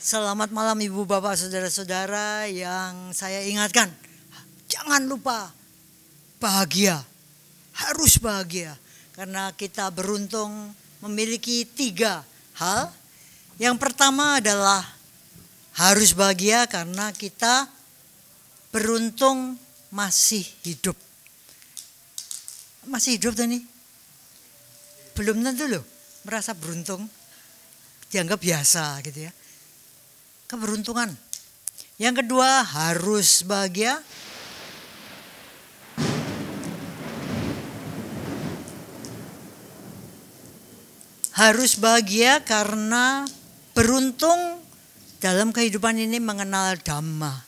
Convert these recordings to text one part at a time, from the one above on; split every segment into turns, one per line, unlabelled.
Selamat malam Ibu Bapak Saudara-saudara yang saya ingatkan. Jangan lupa bahagia, harus bahagia. Karena kita beruntung memiliki 3 hal. Yang pertama adalah harus bahagia karena kita beruntung masih hidup. Masih hidup tadi? Belum tentu loh merasa beruntung. Dianggap biasa gitu ya. Keberuntungan. Yang kedua harus bahagia. Harus bahagia karena beruntung dalam kehidupan ini mengenal Dhamma.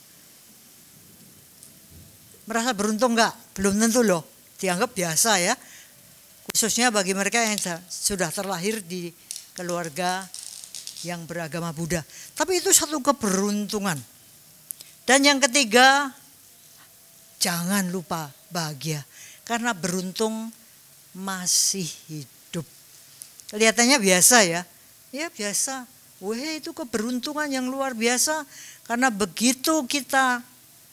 Merasa beruntung enggak? Belum tentu loh. Dianggap biasa ya. Khususnya bagi mereka yang sudah terlahir di keluarga yang beragama Buddha. Tapi itu satu keberuntungan. Dan yang ketiga, jangan lupa bahagia. Karena beruntung masih hidup. Kelihatannya biasa ya. Ya biasa. Wah itu keberuntungan yang luar biasa. Karena begitu kita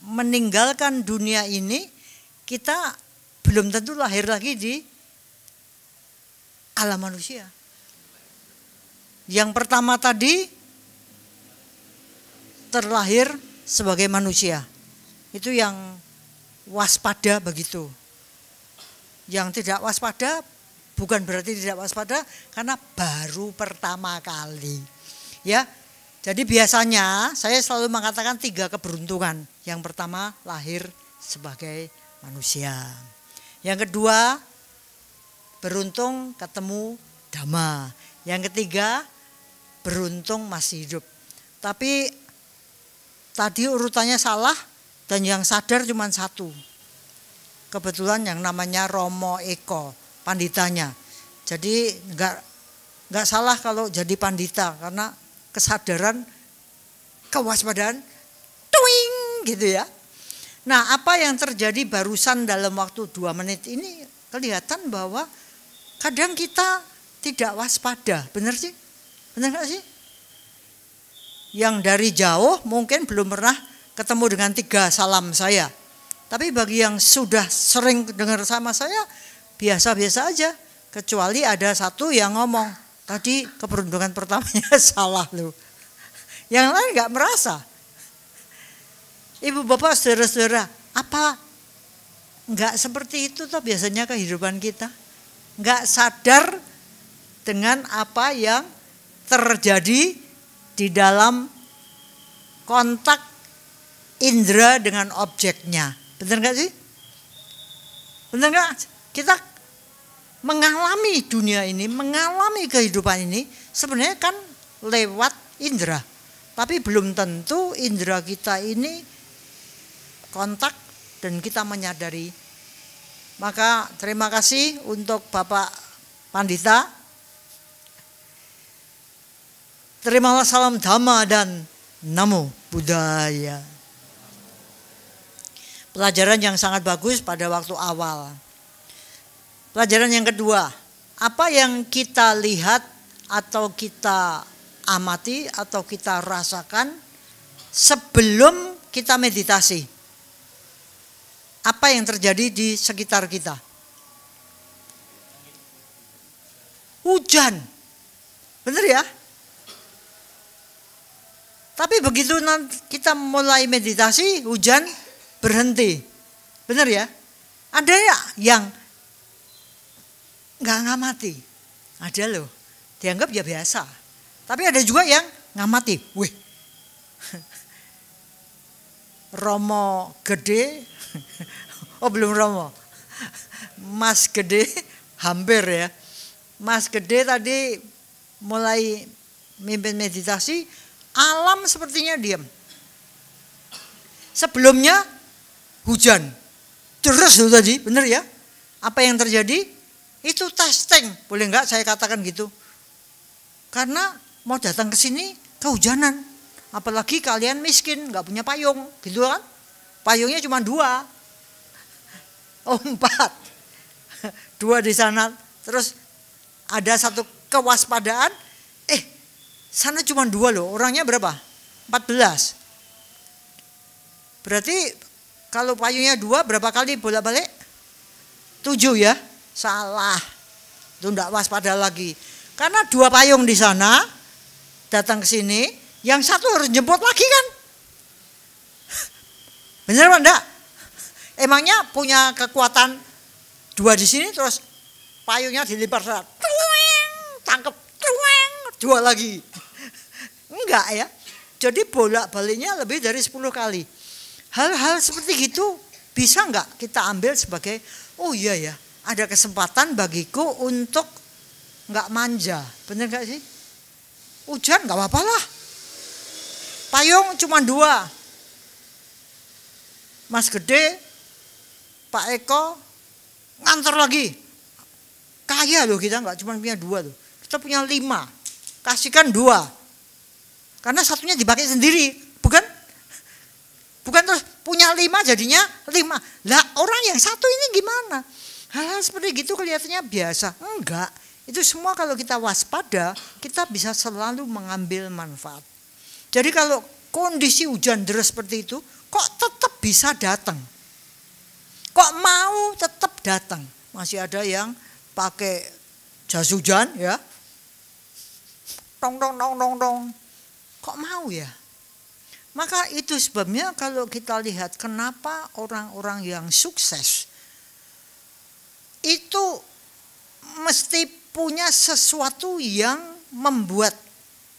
meninggalkan dunia ini, kita belum tentu lahir lagi di alam manusia. Yang pertama tadi terlahir sebagai manusia. Itu yang waspada begitu. Yang tidak waspada bukan berarti tidak waspada karena baru pertama kali. Ya. Jadi biasanya saya selalu mengatakan 3 keberuntungan. Yang pertama lahir sebagai manusia. Yang kedua beruntung ketemu Dhamma. Yang ketiga beruntung masih hidup. Tapi tadi urutannya salah dan yang sadar cuma 1. Kebetulan yang namanya Romo Eko, panditanya. Jadi enggak salah kalau jadi pandita karena kesadaran, kewaspadaan, tuing gitu ya. Nah, apa yang terjadi barusan dalam waktu 2 menit ini kelihatan bahwa kadang kita tidak waspada, benar sih? Benar gak sih? Yang dari jauh mungkin belum pernah ketemu dengan 3 salam saya. Tapi bagi yang sudah sering dengar sama saya, biasa-biasa aja. Kecuali ada 1 yang ngomong, tadi keberuntungan pertamanya salah loh. Yang lain gak merasa. Ibu bapak saudara-saudara, apa gak seperti itu toh biasanya kehidupan kita? Gak sadar dengan apa yang terjadi di dalam kontak indera dengan objeknya. Benar gak sih? Benar gak? Kita mengalami dunia ini, mengalami kehidupan ini sebenarnya kan lewat indera. Tapi belum tentu indera kita ini kontak dan kita menyadari. Maka terima kasih untuk Bapak Pandita. Terimalah salam Dhamma dan Namo Buddhaya. Pelajaran yang sangat bagus pada waktu awal. Pelajaran yang kedua, apa yang kita lihat atau kita amati atau kita rasakan sebelum kita meditasi? Apa yang terjadi di sekitar kita? Hujan. Benar ya? Tapi begitu kita mulai meditasi, hujan berhenti. Benar ya? Ada ya yang nggak ngamati. Ada loh. Dianggap ya biasa. Tapi ada juga yang ngamati. Wih. Romo gede. Oh belum Romo. Mas gede hampir ya. Mas gede tadi mulai mimpin meditasi. Alam sepertinya diam. Sebelumnya hujan. Terus loh tadi, benar ya? Apa yang terjadi? Itu testing. Boleh enggak saya katakan gitu? Karena mau datang ke sini kehujanan. Apalagi kalian miskin, enggak punya payung, gitu kan? Payungnya cuma 2. Oh 4. 2 di sana. Terus ada 1 kewaspadaan. Sana cuma 2 loh, orangnya berapa? 14. Berarti kalau payungnya 2 berapa kali bolak-balik? 7 ya? Salah. Itu enggak waspada lagi. Karena 2 payung di sana datang ke sini, yang satu harus jemput lagi kan? Benar apa enggak? Emangnya punya kekuatan 2 di sini terus payungnya dilempar sana, tangkep, 2 lagi. Enggak ya. Jadi bolak-baliknya lebih dari 10 kali. Hal-hal seperti itu bisa enggak kita ambil sebagai, oh iya ya, ada kesempatan bagiku untuk enggak manja. Benar enggak sih? Hujan enggak apa-apa lah. Payung cuma 2. Mas Gede, Pak Eko ngantor lagi. Kaya loh kita, enggak cuma punya 2 loh. Kita punya 5. Kasihkan 2. Karena satunya dipakai sendiri, bukan? Bukan terus punya 5 jadinya 5. Lah orang yang satu ini gimana? Hal-hal seperti gitu kelihatannya biasa. Enggak, itu semua kalau kita waspada, kita bisa selalu mengambil manfaat. Jadi kalau kondisi hujan deras seperti itu, kok tetap bisa datang? Kok mau tetap datang? Masih ada yang pakai jas hujan ya. Tong tong tong tong tong. Kok mau ya? Maka itu sebabnya kalau kita lihat kenapa orang-orang yang sukses itu mesti punya sesuatu yang membuat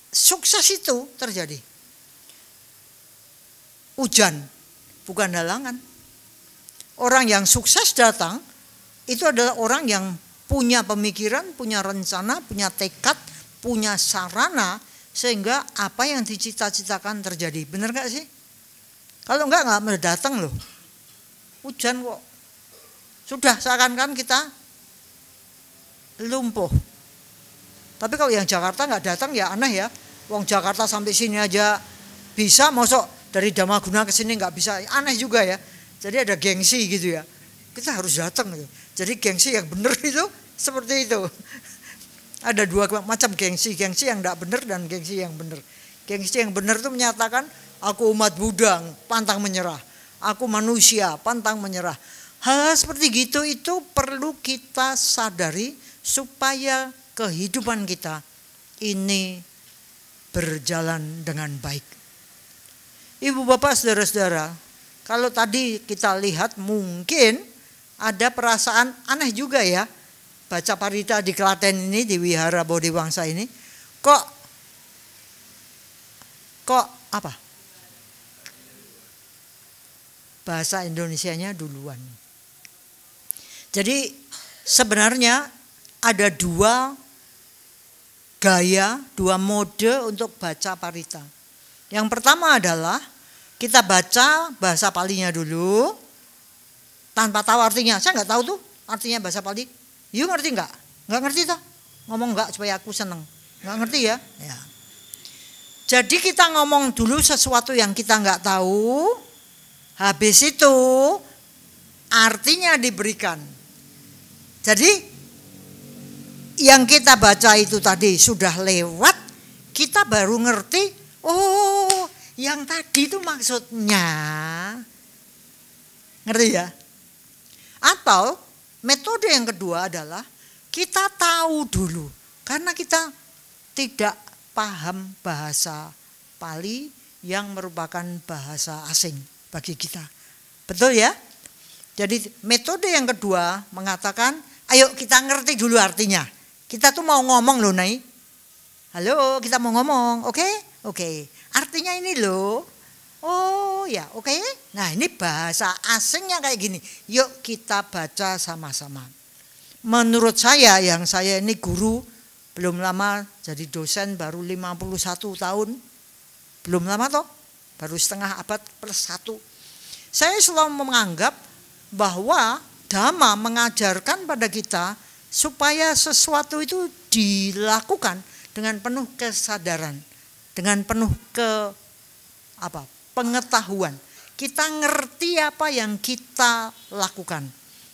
sukses itu terjadi. Hujan bukan halangan. Orang yang sukses datang itu adalah orang yang punya pemikiran, punya rencana, punya tekad, punya sarana, sehingga apa yang dicita-citakan terjadi. Benar gak sih? Kalau enggak datang loh. Hujan kok. Sudah seakan-akan kita lumpuh. Tapi kalau yang Jakarta enggak datang ya aneh ya. Wong Jakarta sampai sini aja bisa, mosok dari Damaguna ke sini enggak bisa. Aneh juga ya. Jadi ada gengsi gitu ya. Kita harus datang gitu. Jadi gengsi yang benar itu seperti itu. Ada 2 macam gengsi yang tidak benar dan gengsi yang benar. Gengsi yang benar itu menyatakan aku umat Buddha, pantang menyerah. Aku manusia, pantang menyerah. Hal seperti gitu itu perlu kita sadari supaya kehidupan kita ini berjalan dengan baik. Ibu bapak saudara-saudara, kalau tadi kita lihat mungkin ada perasaan aneh juga ya. Baca parita di Klaten ini, di Wihara Bodhi Wangsa ini, kok apa? Bahasa Indonesianya duluan. Jadi sebenarnya ada 2 gaya, 2 mode untuk baca parita. Yang pertama adalah kita baca bahasa Palinya dulu, tanpa tahu artinya. Saya nggak tahu tuh artinya bahasa Pali. You ngerti enggak? Enggak ngerti toh? Ngomong enggak supaya aku seneng. Enggak ngerti ya? Ya. Jadi kita ngomong dulu sesuatu yang kita enggak tahu. Habis itu artinya diberikan. Jadi yang kita baca itu tadi sudah lewat, kita baru ngerti, oh, yang tadi itu maksudnya. Ngerti ya? Atau metode yang kedua adalah kita tahu dulu karena kita tidak paham bahasa Pali yang merupakan bahasa asing bagi kita. Betul ya? Jadi metode yang kedua mengatakan, ayo kita ngerti dulu artinya. Kita tuh mau ngomong loh, Nai. Halo, kita mau ngomong, oke? Oke. Artinya ini loh. Oh ya, oke. Nah ini bahasa asingnya kayak gini. Yuk kita baca sama-sama. Menurut saya, yang saya ini guru, belum lama jadi dosen, baru 51 tahun. Belum lama toh, baru setengah abad +1. Saya selalu menganggap bahwa Dhamma mengajarkan pada kita supaya sesuatu itu dilakukan dengan penuh kesadaran, dengan penuh pengetahuan. Kita ngerti apa yang kita lakukan.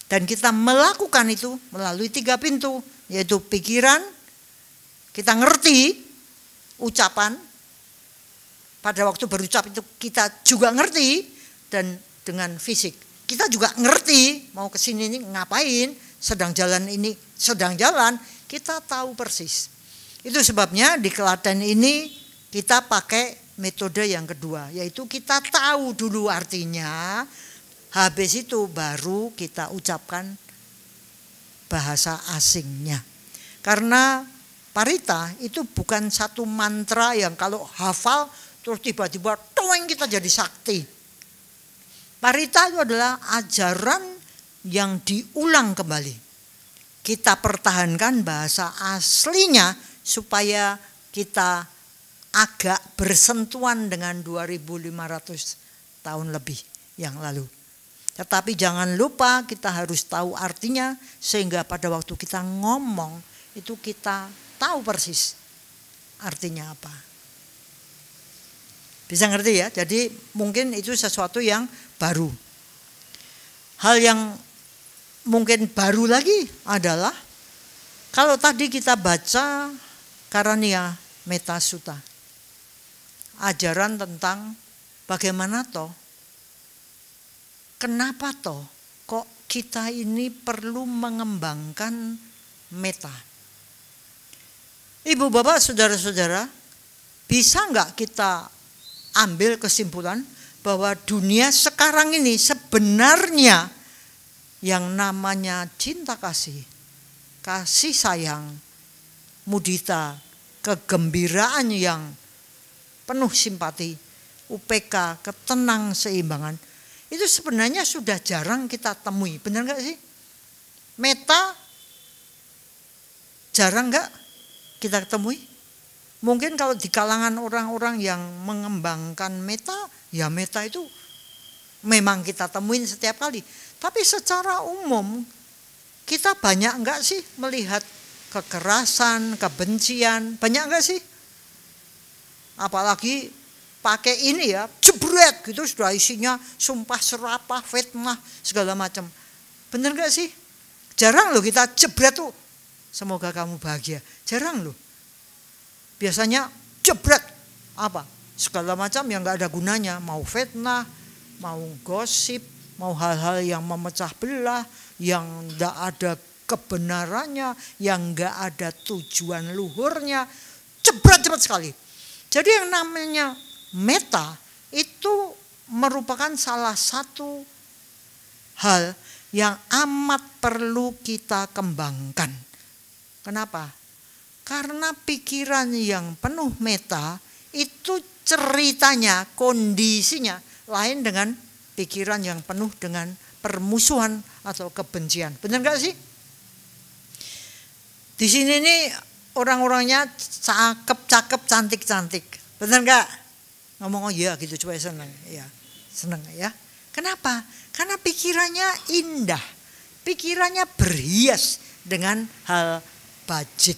Dan kita melakukan itu melalui 3 pintu. Yaitu pikiran, kita ngerti, ucapan, pada waktu berucap itu kita juga ngerti, dan dengan fisik kita juga ngerti mau ke sini ini ngapain, sedang jalan ini, sedang jalan, kita tahu persis. Itu sebabnya di Klaten ini kita pakai metode yang kedua, yaitu kita tahu dulu artinya, habis itu baru kita ucapkan bahasa asingnya. Karena parita itu bukan satu mantra yang kalau hafal terus tiba-tiba toeng kita jadi sakti. Parita itu adalah ajaran yang diulang kembali. Kita pertahankan bahasa aslinya supaya kita agak bersentuhan dengan 2500 tahun lebih yang lalu. Tetapi jangan lupa kita harus tahu artinya sehingga pada waktu kita ngomong itu kita tahu persis artinya apa. Bisa ngerti ya? Jadi mungkin itu sesuatu yang baru. Hal yang mungkin baru lagi adalah kalau tadi kita baca Karania Metta Sutta, ajaran tentang bagaimana toh, kenapa toh kok kita ini perlu mengembangkan metta. Ibu bapak saudara-saudara, bisa nggak kita ambil kesimpulan bahwa dunia sekarang ini sebenarnya yang namanya cinta kasih, kasih sayang, mudita, kegembiraan yang penuh simpati, UPK, ketenang seimbangan, itu sebenarnya sudah jarang kita temui. Benar nggak sih? Metta jarang nggak kita temui? Mungkin kalau di kalangan orang-orang yang mengembangkan metta, ya metta itu memang kita temuin setiap kali. Tapi secara umum kita banyak enggak sih melihat kekerasan, kebencian, banyak enggak sih? Apalagi pakai ini ya, jebret gitu sudah isinya sumpah serapah, fitnah, segala macam. Bener enggak sih? Jarang loh kita jebret tuh, semoga kamu bahagia. Jarang loh. Biasanya jebret apa? Segala macam yang enggak ada gunanya, mau fitnah, mau gosip, mau hal-hal yang memecah belah, yang enggak ada kebenarannya, yang enggak ada tujuan luhurnya, jebret cepat sekali. Jadi yang namanya metta itu merupakan salah satu hal yang amat perlu kita kembangkan. Kenapa? Karena pikiran yang penuh metta itu ceritanya, kondisinya lain dengan pikiran yang penuh dengan permusuhan atau kebencian. Benar nggak sih? Di sini nih orang-orangnya cakep-cakep, cantik-cantik. Benar nggak? Ngomong oh iya gitu supaya senang. Ya, senang ya. Kenapa? Karena pikirannya indah. Pikirannya berhias dengan hal bajik.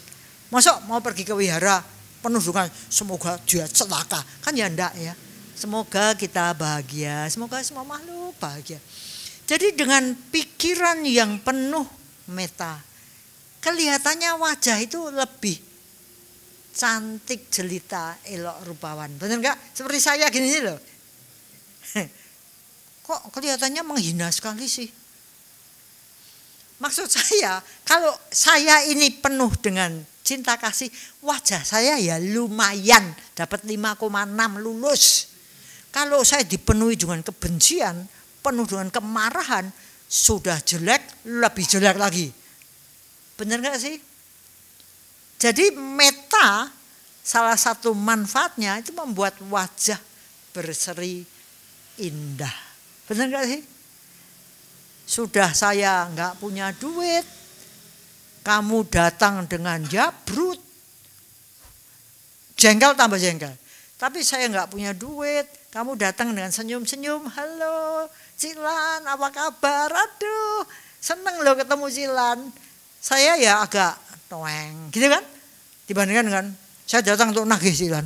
Masa mau pergi ke wihara penuh dengan semoga dia celaka. Kan ya enggak ya. Semoga kita bahagia. Semoga semua makhluk bahagia. Jadi dengan pikiran yang penuh metta, kelihatannya wajah itu lebih cantik, jelita, elok, rupawan. Benar enggak? Seperti saya gini loh. Kok kelihatannya menghina sekali sih? Maksud saya, kalau saya ini penuh dengan cinta kasih, wajah saya ya lumayan dapat 5,6 lulus. Kalau saya dipenuhi dengan kebencian, penuh dengan kemarahan, sudah jelek, lebih jelek lagi. Benar nggak sih? Jadi metta salah satu manfaatnya itu membuat wajah berseri indah. Benar nggak sih? Sudah saya nggak punya duit, kamu datang dengan jabrut, jengkel tambah jengkel. Tapi saya nggak punya duit, kamu datang dengan senyum-senyum, halo Cilan, apa kabar? Aduh, seneng loh ketemu Cilan. Saya ya agak toeng, gitu kan? Dibandingkan dengan saya datang untuk nagih Cilan.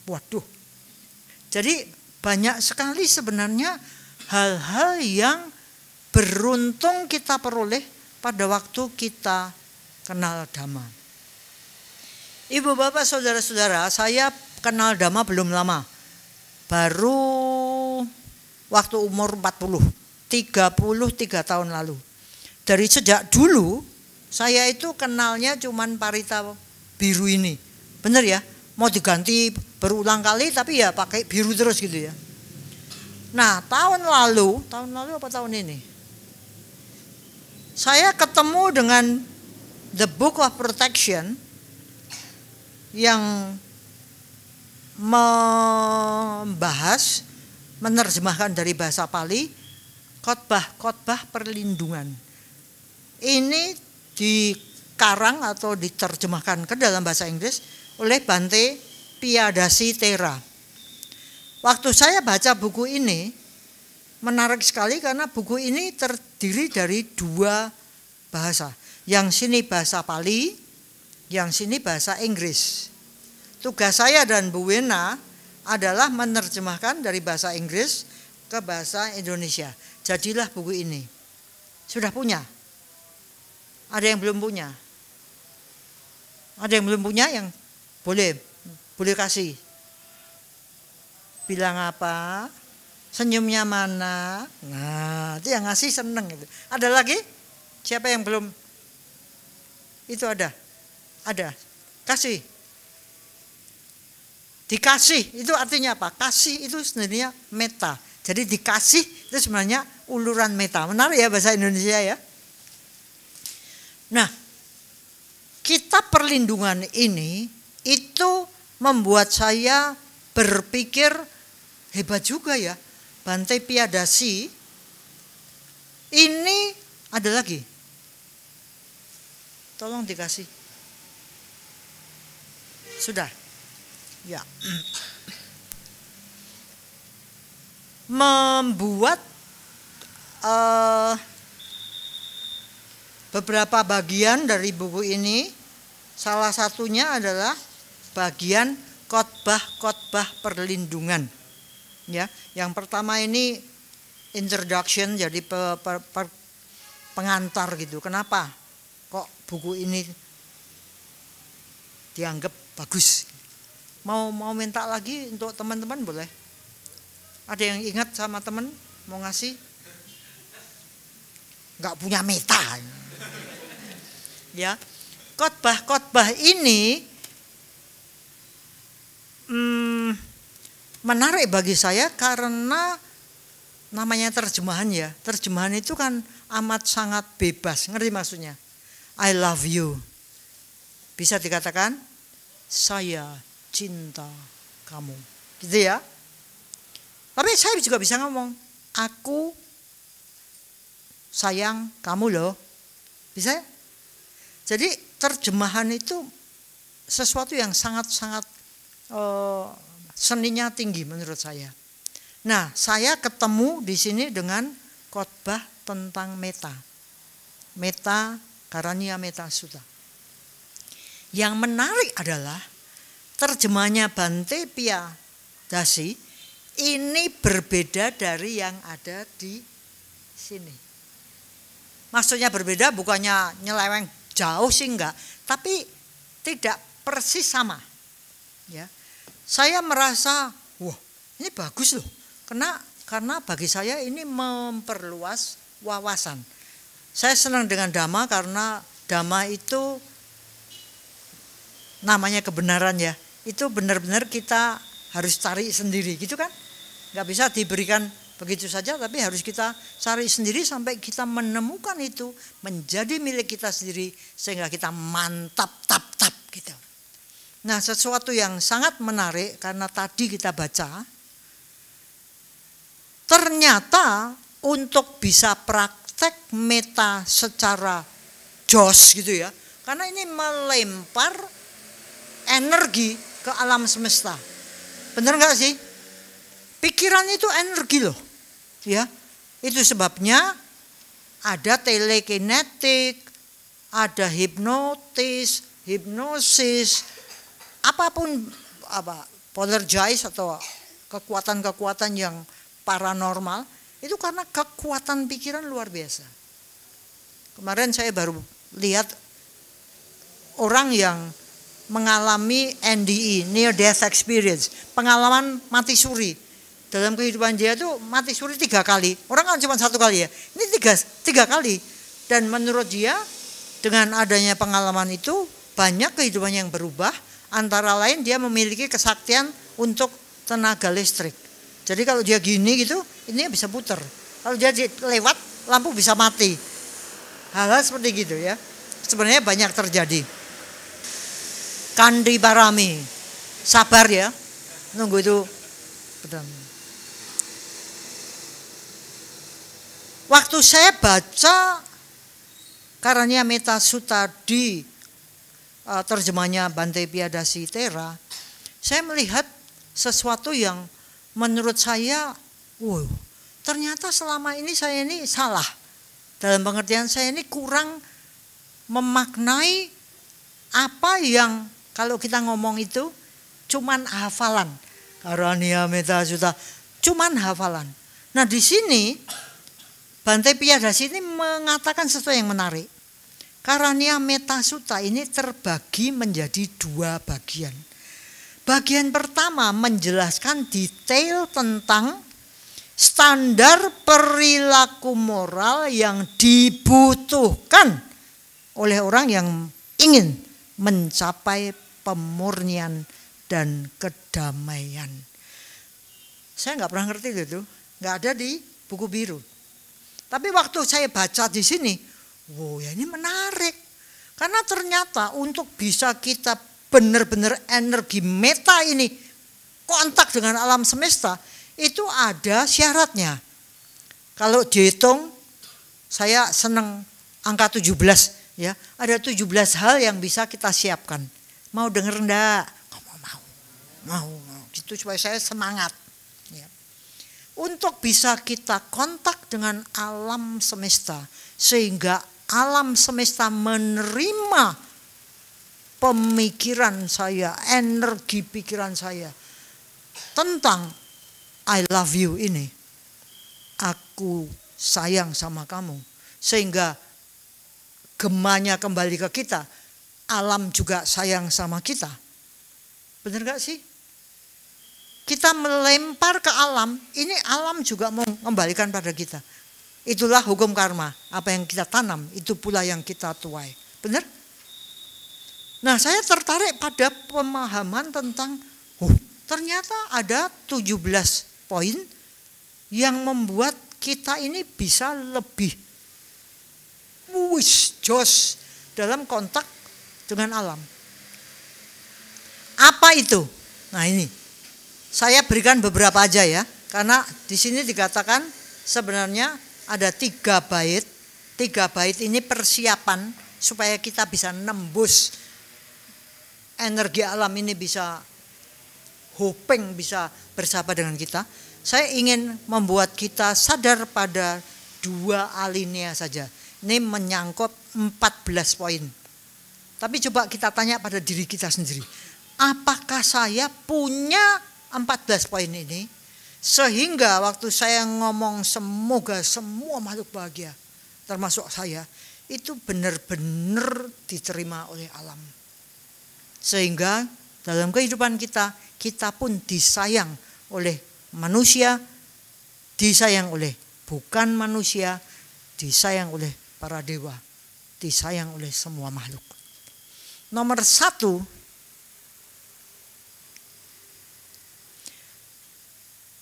Waduh. Jadi banyak sekali sebenarnya hal-hal yang beruntung kita peroleh pada waktu kita kenal Dhamma. Ibu bapak saudara-saudara, saya kenal Dhamma belum lama. baru waktu umur 33 tahun lalu. Dari sejak dulu saya itu kenalnya cuman Parita biru ini. Bener ya? Mau diganti berulang kali tapi ya pakai biru terus gitu ya. Nah, tahun lalu apa tahun ini? Saya ketemu dengan The Book of Protection yang membahas, menerjemahkan dari bahasa Pali, khotbah perlindungan. Ini dikarang atau diterjemahkan ke dalam bahasa Inggris oleh Bhante Piyadasi Thera. Waktu saya baca buku ini, menarik sekali karena buku ini terdiri dari dua bahasa. Yang sini bahasa Pali, yang sini bahasa Inggris. Tugas saya dan Bu Wena adalah menerjemahkan dari bahasa Inggris ke bahasa Indonesia. Jadilah buku ini. Sudah punya? Ada yang belum punya? Ada yang belum punya yang boleh kasih. Bilang apa? Senyumnya mana? Nah, itu yang ngasih seneng gitu. Ada lagi? Siapa yang belum? Itu ada. Ada. Kasih. Dikasih itu artinya apa? Kasih itu sebenarnya meta. Jadi dikasih itu sebenarnya uluran meta. Menarik ya bahasa Indonesia ya. Nah, kitab perlindungan ini itu membuat saya berpikir hebat juga ya. Bhante Piyadasi ini ada lagi. Tolong dikasih. Sudah. Ya. Membuat beberapa bagian dari buku ini, salah satunya adalah bagian khotbah perlindungan. Ya, yang pertama ini introduction, jadi pengantar gitu. Kenapa kok buku ini dianggap bagus? Mau minta lagi untuk teman-teman boleh? Ada yang ingat sama teman mau ngasih? Nggak punya meta. Ya, khotbah ini menarik bagi saya karena namanya terjemahan ya. Terjemahan itu kan amat sangat bebas. Ngerti maksudnya? I love you. Bisa dikatakan saya cinta kamu. Gitu ya. Tapi saya juga bisa ngomong, aku sayang kamu loh. Bisa ya? Jadi terjemahan itu sesuatu yang sangat-sangat seninya tinggi menurut saya. Nah, saya ketemu di sini dengan khotbah tentang meta. Meta Karania Meta Sutta. Yang menarik adalah terjemahnya Bhante Piyadasi ini berbeda dari yang ada di sini. Maksudnya berbeda bukannya nyeleweng jauh sih enggak, tapi tidak persis sama. Ya. Saya merasa, wah, ini bagus loh. Karena bagi saya ini memperluas wawasan. Saya senang dengan Dhamma karena Dhamma itu namanya kebenaran ya. Itu benar-benar kita harus cari sendiri gitu kan. Nggak bisa diberikan begitu saja, tapi harus kita cari sendiri sampai kita menemukan itu menjadi milik kita sendiri sehingga kita mantap tap gitu. Nah, sesuatu yang sangat menarik karena tadi kita baca, ternyata untuk bisa praktek meta secara jos gitu ya, karena ini melempar energi ke alam semesta. Benar nggak sih? Pikiran itu energi loh, ya. Itu sebabnya ada telekinetik, ada hipnosis, apapun poltergeist atau kekuatan-kekuatan yang paranormal itu karena kekuatan pikiran luar biasa. Kemarin saya baru lihat orang yang mengalami NDE, near death experience, pengalaman mati suri. dalam kehidupan dia tuh mati suri 3 kali. Orang kan cuma 1 kali ya. Ini tiga kali. Dan menurut dia dengan adanya pengalaman itu banyak kehidupan yang berubah. Antara lain dia memiliki kesaktian untuk tenaga listrik. Jadi kalau dia gini gitu, ini bisa puter. Kalau dia lewat, lampu bisa mati. Hal-hal seperti gitu ya. Sebenarnya banyak terjadi. Kandi Parami, sabar ya, nunggu itu. Waktu saya baca Karania Metta Sutta di terjemahnya Bhante Piyadasi Thera, saya melihat sesuatu yang menurut saya, ternyata selama ini saya ini salah. Dalam pengertian saya ini kurang memaknai apa yang kalau kita ngomong itu cuman hafalan. Karania Metta Sutta cuman hafalan. Nah di sini Bhante Piyadasi ini mengatakan sesuatu yang menarik. Karania Metta Sutta ini terbagi menjadi 2 bagian. Bagian pertama menjelaskan detail tentang standar perilaku moral yang dibutuhkan oleh orang yang ingin mencapai pemurnian dan kedamaian. Saya nggak pernah ngerti itu, nggak ada di buku biru. Tapi waktu saya baca di sini, ya ini menarik. Karena ternyata untuk bisa kita benar-benar energi meta ini kontak dengan alam semesta, itu ada syaratnya. Kalau dihitung, saya senang angka 17 ya. Ada 17 hal yang bisa kita siapkan. Mau denger enggak? Mau. Gitu supaya saya semangat. Ya. Untuk bisa kita kontak dengan alam semesta sehingga alam semesta menerima pemikiran saya, energi pikiran saya tentang I love you ini. Aku sayang sama kamu. Sehingga gemanya kembali ke kita. Alam juga sayang sama kita. Benar gak sih? Kita melempar ke alam, ini alam juga mau mengembalikan pada kita. Itulah hukum karma. Apa yang kita tanam, itu pula yang kita tuai. Benar? Nah saya tertarik pada pemahaman tentang, ternyata ada 17 poin yang membuat kita ini bisa lebih jos dalam kontak dengan alam. Apa itu? Nah ini, saya berikan beberapa aja ya, karena di sini dikatakan sebenarnya ada 3 bait. 3 bait ini persiapan supaya kita bisa nembus energi alam ini, bisa hoping bisa bersama dengan kita. Saya ingin membuat kita sadar pada 2 alinea saja. Ini menyangkut 14 poin. Tapi coba kita tanya pada diri kita sendiri. Apakah saya punya 14 poin ini? Sehingga waktu saya ngomong semoga semua makhluk bahagia, termasuk saya, itu benar-benar diterima oleh alam. Sehingga dalam kehidupan kita, kita pun disayang oleh manusia, disayang oleh bukan manusia, disayang oleh para dewa, disayang oleh semua makhluk. Nomor 1,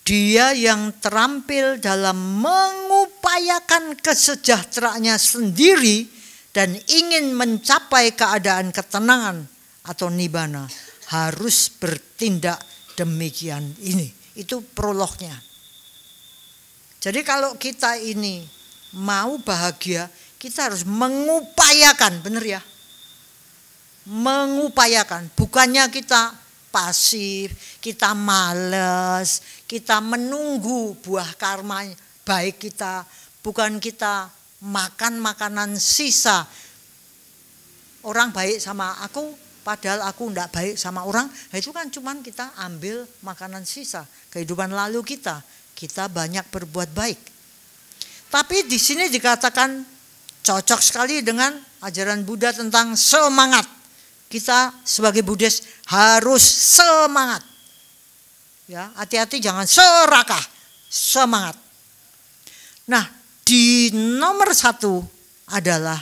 dia yang terampil dalam mengupayakan kesejahteraannya sendiri dan ingin mencapai keadaan ketenangan atau nibbana harus bertindak demikian ini. Itu prolognya. Jadi kalau kita ini mau bahagia, kita harus mengupayakan, benar ya? Mengupayakan, bukannya kita pasif, kita malas, kita menunggu buah karma baik kita, bukan kita makan makanan sisa. Orang baik sama aku, padahal aku tidak baik sama orang, itu kan cuman kita ambil makanan sisa kehidupan lalu kita banyak berbuat baik. Tapi di sini dikatakan cocok sekali dengan ajaran Buddha tentang semangat. Kita sebagai Buddhis harus semangat. Ya, hati-hati jangan serakah, semangat. Nah, di nomor 1 adalah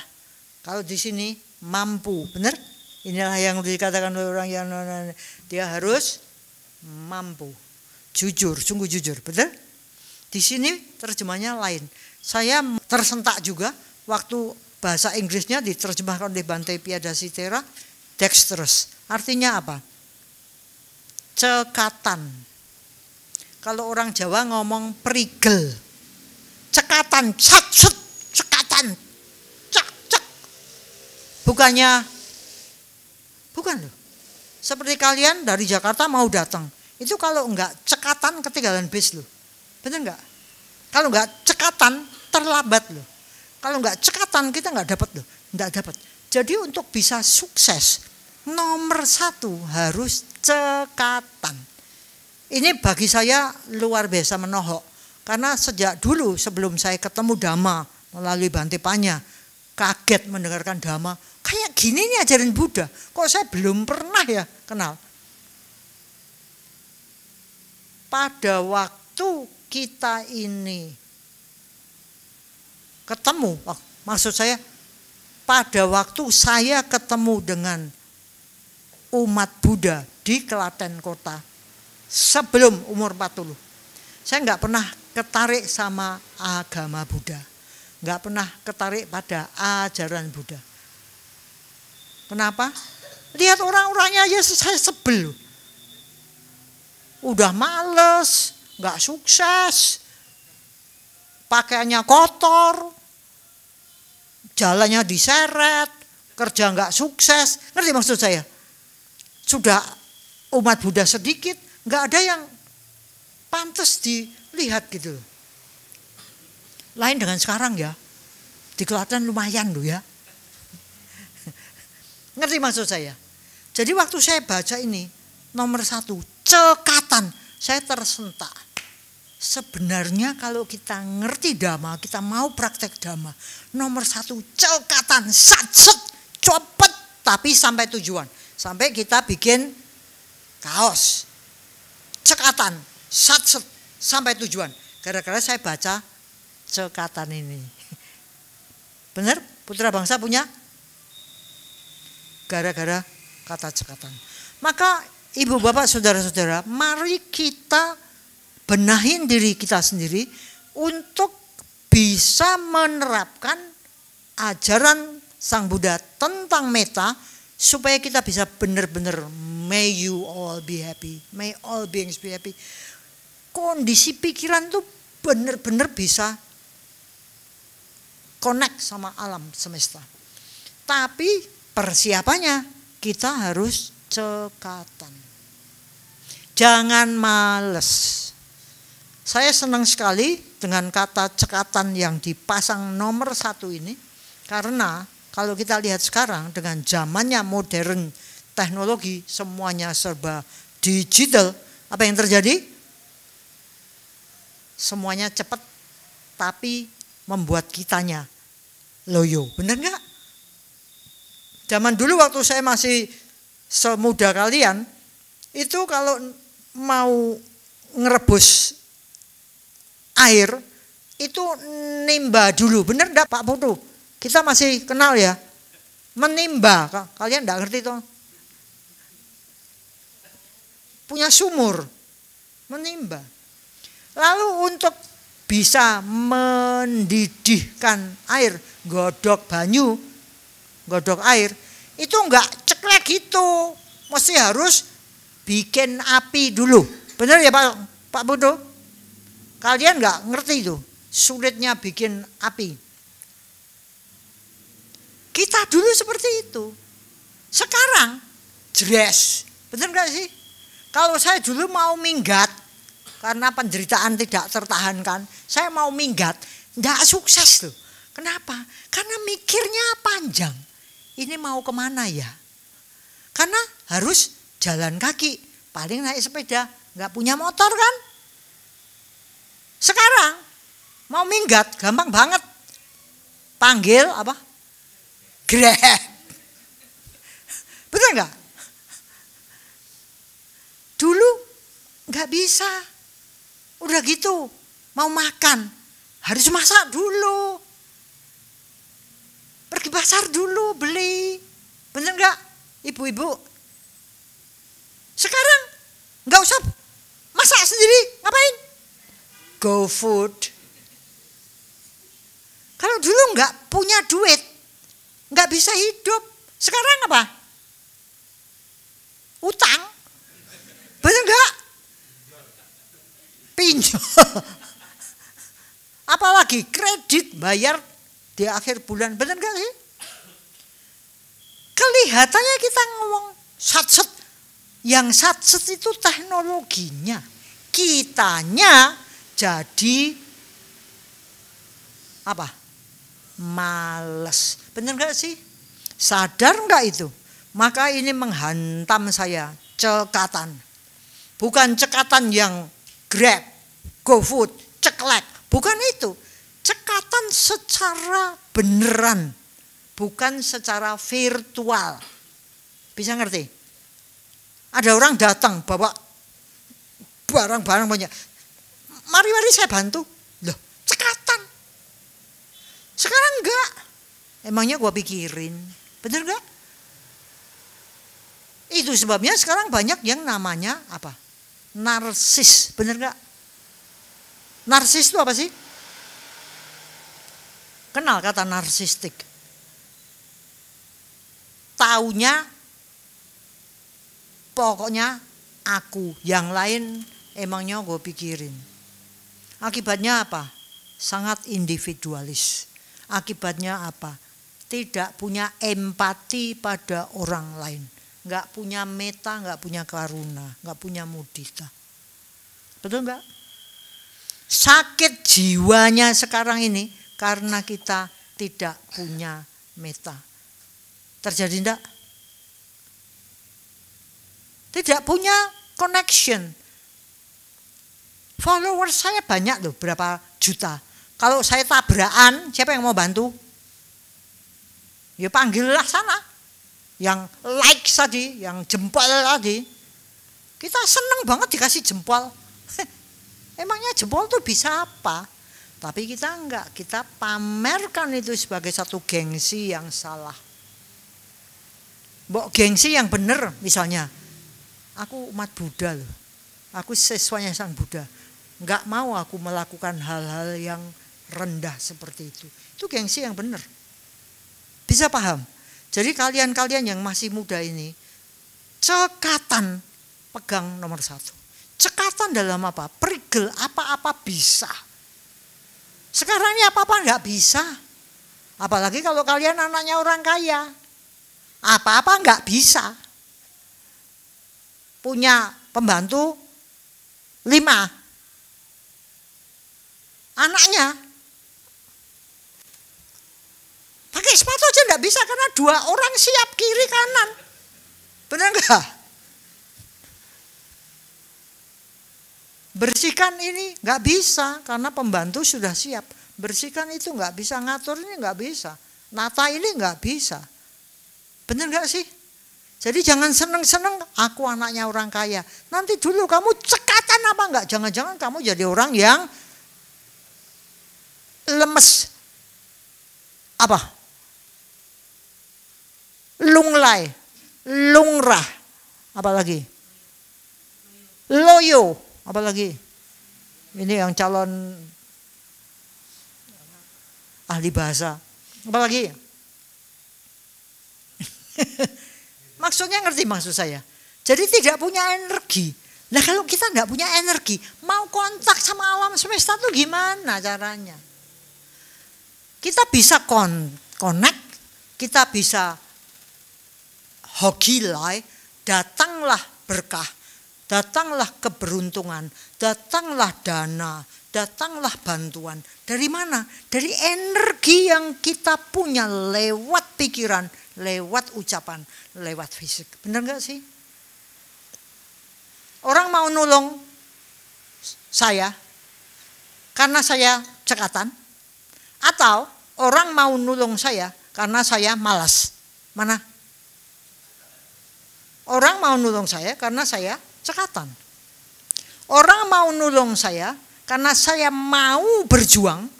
kalau di sini mampu, benar? Inilah yang dikatakan oleh orang yang dia harus mampu, jujur, sungguh jujur, betul? Di sini terjemahnya lain. Saya tersentak juga waktu bahasa Inggrisnya diterjemahkan oleh Bante Piadasitera, dexterous. Artinya apa? Cekatan. Kalau orang Jawa ngomong perigel, cekatan, set, cekatan, cek. Bukan loh. Seperti kalian dari Jakarta mau datang, itu kalau enggak cekatan ketinggalan bis loh. Benar enggak? Kalau enggak cekatan terlambat loh. Kalau enggak cekatan kita enggak dapat loh, enggak dapat. Jadi untuk bisa sukses nomor 1 harus cekatan. Ini bagi saya luar biasa menohok. Karena sejak dulu sebelum saya ketemu Dhamma melalui Bante Panya, kaget mendengarkan Dhamma. Kayak gini nih ajaran Buddha. Kok saya belum pernah ya kenal. Pada waktu kita ini ketemu, maksud saya pada waktu saya ketemu dengan umat Buddha di Klaten Kota sebelum umur 40. Saya nggak pernah ketarik sama agama Buddha. Nggak pernah ketarik pada ajaran Buddha. Kenapa? Lihat orang-orangnya aja saya sebel. Udah males, nggak sukses, pakaiannya kotor, jalannya diseret, kerja nggak sukses. Ngerti maksud saya? Sudah umat Buddha sedikit, nggak ada yang pantas dilihat gitu. Lain dengan sekarang ya, di Klaten lumayan loh ya. Ngerti maksud saya? Jadi waktu saya baca ini, nomor 1, cekatan, saya tersentak. Sebenarnya kalau kita ngerti Dhamma, kita mau praktek Dhamma, nomor 1 cekatan, satset, cepet, tapi sampai tujuan. Sampai kita bikin kaos, cekatan, satset, sampai tujuan. Gara-gara saya baca cekatan ini. Benar? Putra bangsa punya? Gara-gara kata cekatan. Maka ibu bapak saudara-saudara, mari kita benahin diri kita sendiri untuk bisa menerapkan ajaran Sang Buddha tentang metta supaya kita bisa benar-benar may you all be happy, may all beings be happy. Kondisi pikiran tuh benar-benar bisa connect sama alam semesta. Tapi persiapannya kita harus cekatan. Jangan males. Saya senang sekali dengan kata cekatan yang dipasang nomor 1 ini. Karena kalau kita lihat sekarang dengan zamannya modern teknologi, semuanya serba digital. Apa yang terjadi? Semuanya cepat tapi membuat kitanya loyo. Benar nggak? Zaman dulu waktu saya masih semuda kalian, itu kalau mau ngerebus air, itu nimba dulu. Bener enggak Pak Putu? Kita masih kenal ya. Menimba, kalian enggak ngerti toh? Punya sumur, menimba. Lalu untuk bisa mendidihkan air, godok banyu, godok air, itu enggak ceklek gitu. Mesti harus bikin api dulu. Benar ya Pak Putu? Kalian enggak ngerti itu, sulitnya bikin api. Kita dulu seperti itu. Sekarang jres. Benar enggak sih? Kalau saya dulu mau minggat karena penderitaan tidak tertahankan, saya mau minggat, enggak sukses loh. Kenapa? Karena mikirnya panjang. Ini mau kemana ya? Karena harus jalan kaki, paling naik sepeda, nggak punya motor kan? Sekarang mau minggat gampang banget, panggil apa? Grab. Betul nggak? Dulu Nggak bisa. Udah gitu, mau makan, harus masak dulu. Pergi pasar dulu, beli. Bener nggak, ibu-ibu? Sekarang nggak usah masak sendiri, ngapain? Go food. Kalau dulu nggak punya duit, nggak bisa hidup. Sekarang apa? Utang. Bener nggak? Pinjol. Apalagi kredit bayar di akhir bulan. Bener nggak sih? Kelihatannya kita ngomong satset. Yang satset itu teknologinya. Kitanya jadi apa? Males. Bener nggak sih? Sadar nggak itu? Maka ini menghantam saya cekatan. Bukan cekatan yang Grab, GoFood, ceklek. Bukan itu. Cekatan secara beneran. Bukan secara virtual. Bisa ngerti? Ada orang datang bawa barang-barang banyak. Mari saya bantu. Loh, cekatan. Sekarang enggak. Emangnya gua pikirin. Bener enggak? Itu sebabnya sekarang banyak yang namanya apa? Narsis. Bener enggak? Narsis itu apa sih? Kenal kata narsistik? Taunya pokoknya aku, yang lain emangnya gue pikirin. Akibatnya apa? Sangat individualis. Akibatnya apa? Tidak punya empati pada orang lain. Nggak punya meta, nggak punya karuna, nggak punya mudita. Betul nggak? Sakit jiwanya sekarang ini karena kita tidak punya meta. Terjadi enggak? Tidak punya connection. Followers saya banyak loh, berapa juta. Kalau saya tabrakan, siapa yang mau bantu? Ya panggillah sana. Yang like tadi, yang jempol tadi. Kita seneng banget dikasih jempol. Emangnya jempol tuh bisa apa? Tapi kita enggak, kita pamerkan itu sebagai satu gengsi yang salah. Mbok gengsi yang benar, misalnya aku umat Buddha loh, aku siswanya Sang Buddha, enggak mau aku melakukan hal-hal yang rendah seperti itu. Itu gengsi yang benar. Bisa paham? Jadi kalian-kalian yang masih muda ini, cekatan pegang nomor satu. Cekatan dalam apa? Perigel apa-apa bisa. Sekarang ini apa-apa enggak bisa. Apalagi kalau kalian anaknya orang kaya. Apa-apa enggak bisa. Punya pembantu 5. Anaknya pakai sepatu aja enggak bisa karena 2 orang siap kiri kanan. Benar enggak? Bersihkan ini enggak bisa karena pembantu sudah siap. Bersihkan itu enggak bisa, ngatur ini enggak bisa. Nata ini enggak bisa. Benar enggak sih? Jadi jangan seneng-seneng aku anaknya orang kaya. Nanti dulu kamu cekatan apa enggak? Jangan-jangan kamu jadi orang yang lemes. Apa? Lunglai, lungrah. Apa lagi? Loyo. Apa lagi? Ini yang calon ahli bahasa. Apa lagi? Maksudnya ngerti maksud saya? Jadi tidak punya energi. Nah kalau kita nggak punya energi, mau kontak sama alam semesta tuh gimana caranya? Kita bisa connect, kita bisa hogilai, datanglah berkah, datanglah keberuntungan, datanglah dana, datanglah bantuan. Dari mana? Dari energi yang kita punya lewat pikiran, lewat ucapan, lewat fisik. Benar nggak sih? Orang mau nolong saya karena saya cekatan, atau orang mau nolong saya karena saya malas. Mana? Orang mau nolong saya karena saya cekatan. Orang mau nolong saya karena saya mau berjuang,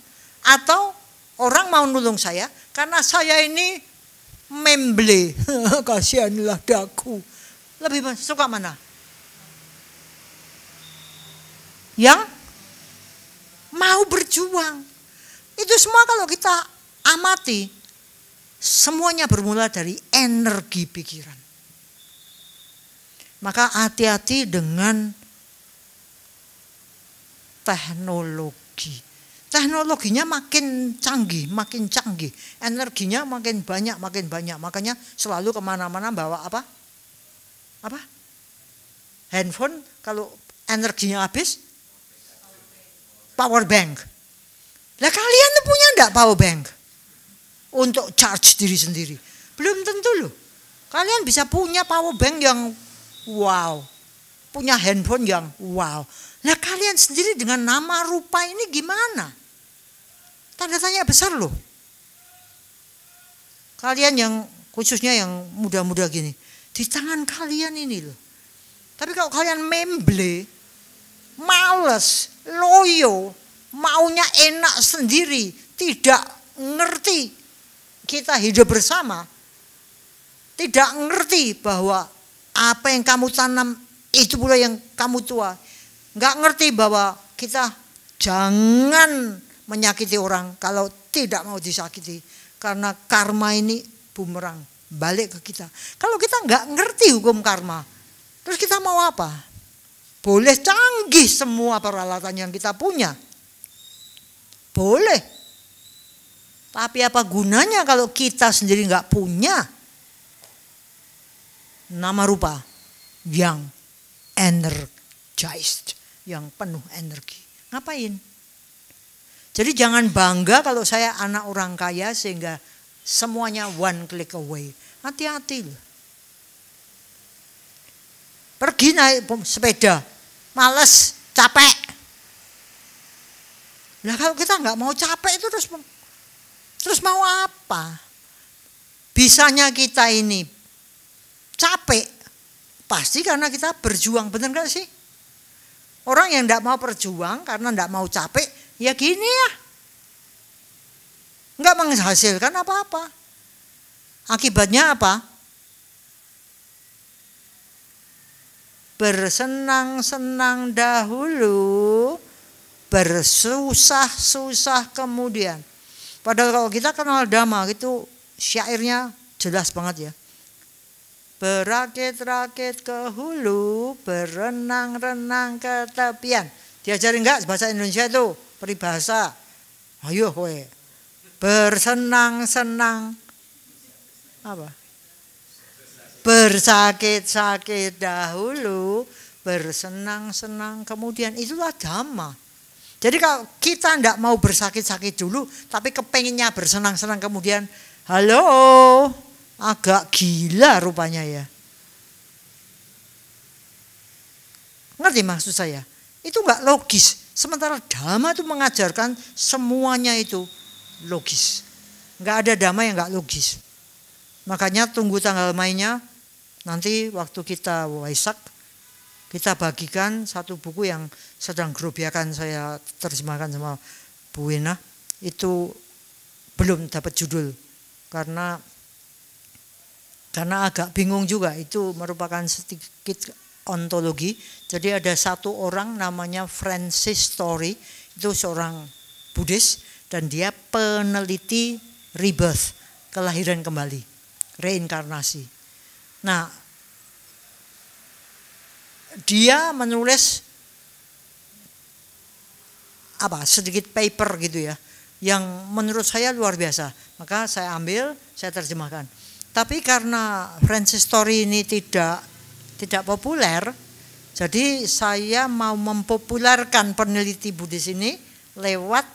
atau orang mau nolong saya karena saya ini memble. Kasihanlah daku. Lebih suka mana? Yang mau berjuang. Itu semua kalau kita amati, semuanya bermula dari energi pikiran. Maka hati-hati dengan teknologi. Teknologinya makin canggih, energinya makin banyak. Makanya selalu kemana-mana bawa apa? Handphone, kalau energinya habis, power bank. Lah kalian punya enggak power bank untuk charge diri sendiri? Belum tentu loh. Kalian bisa punya power bank yang wow, punya handphone yang wow. Lah kalian sendiri dengan nama rupa ini gimana? Tanda tanya besar loh. Kalian yang khususnya yang muda-muda gini, di tangan kalian ini loh. Tapi kalau kalian memble, males, loyo, maunya enak sendiri, tidak ngerti kita hidup bersama, tidak ngerti bahwa apa yang kamu tanam itu pula yang kamu tuai, nggak ngerti bahwa kita jangan menyakiti orang kalau tidak mau disakiti, karena karma ini bumerang balik ke kita. Kalau kita nggak ngerti hukum karma, terus kita mau apa? Boleh canggih semua peralatan yang kita punya, boleh, tapi apa gunanya kalau kita sendiri nggak punya nama rupa yang energized, yang penuh energi? Ngapain? Jadi jangan bangga kalau saya anak orang kaya sehingga semuanya one click away. Hati-hati loh. Pergi naik sepeda, males, capek. Nah kalau kita nggak mau capek itu terus mau apa? Bisanya kita ini capek pasti karena kita berjuang, benar nggak sih? Orang yang nggak mau berjuang karena nggak mau capek, ya gini ya, nggak menghasilkan apa-apa. Akibatnya apa? Bersenang-senang dahulu, bersusah-susah kemudian. Padahal kalau kita kenal Dhamma itu syairnya jelas banget ya. Berakit-rakit ke hulu, berenang-renang ke tepian. Diajarin enggak bahasa Indonesia itu? Peribahasa. Ayo kowe. Bersenang-senang apa? Bersakit-sakit dahulu, bersenang-senang kemudian. Itulah Dhamma. Jadi kalau kita enggak mau bersakit-sakit dulu, tapi kepenginnya bersenang-senang kemudian, halo, agak gila rupanya ya. Ngerti maksud saya? Itu enggak logis. Sementara Dhamma itu mengajarkan semuanya itu logis. Enggak ada Dhamma yang enggak logis. Makanya tunggu tanggal mainnya. Nanti waktu kita Waisak, kita bagikan satu buku yang sedang gerobiakan saya terjemahkan sama Bu Wina. Itu belum dapat judul karena agak bingung juga. Itu merupakan sedikit ontologi. Jadi ada satu orang namanya Francis Story, itu seorang Buddhis dan dia peneliti rebirth, kelahiran kembali, reinkarnasi. Nah, dia menulis sedikit paper gitu ya, yang menurut saya luar biasa. Maka saya ambil, saya terjemahkan. Tapi karena Francis Story ini tidak populer, jadi saya mau mempopulerkan peneliti Buddhis ini lewat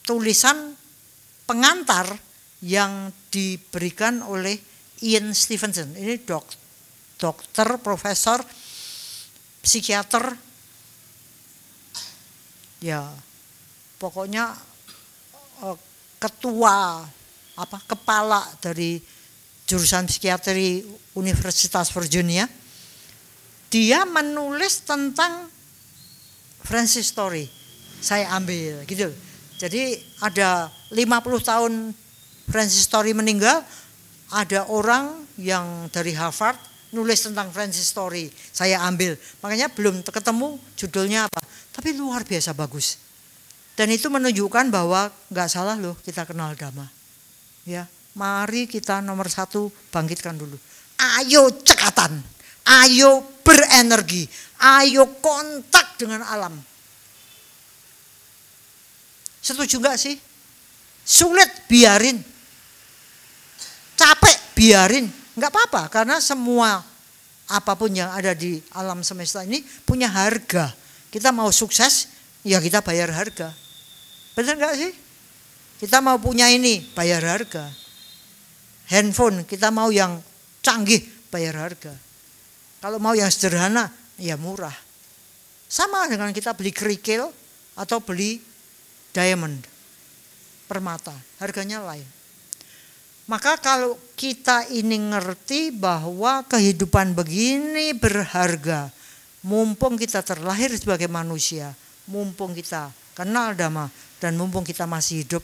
tulisan pengantar yang diberikan oleh Ian Stevenson. Ini dokter, profesor, psikiater, ya pokoknya kepala dari jurusan psikiatri Universitas Virginia. Dia menulis tentang Francis Story saya ambil gitu. Jadi ada 50 tahun Francis Story meninggal, ada orang yang dari Harvard nulis tentang Francis Story, saya ambil. Makanya belum ketemu judulnya apa, tapi luar biasa bagus. Dan itu menunjukkan bahwa nggak salah loh kita kenal Dhamma. Ya, mari kita nomor satu bangkitkan dulu. Ayo cekatan, ayo berenergi, ayo kontak dengan alam. Setuju nggak sih? Sulit biarin, capek biarin, nggak apa-apa karena semua apapun yang ada di alam semesta ini punya harga. Kita mau sukses, ya kita bayar harga. Benar nggak sih? Kita mau punya ini, bayar harga. Handphone, kita mau yang canggih, bayar harga. Kalau mau yang sederhana, ya murah. Sama dengan kita beli kerikil atau beli diamond, permata, harganya lain. Maka kalau kita ini ngerti bahwa kehidupan begini berharga, mumpung kita terlahir sebagai manusia, mumpung kita kenal Dhamma, dan mumpung kita masih hidup,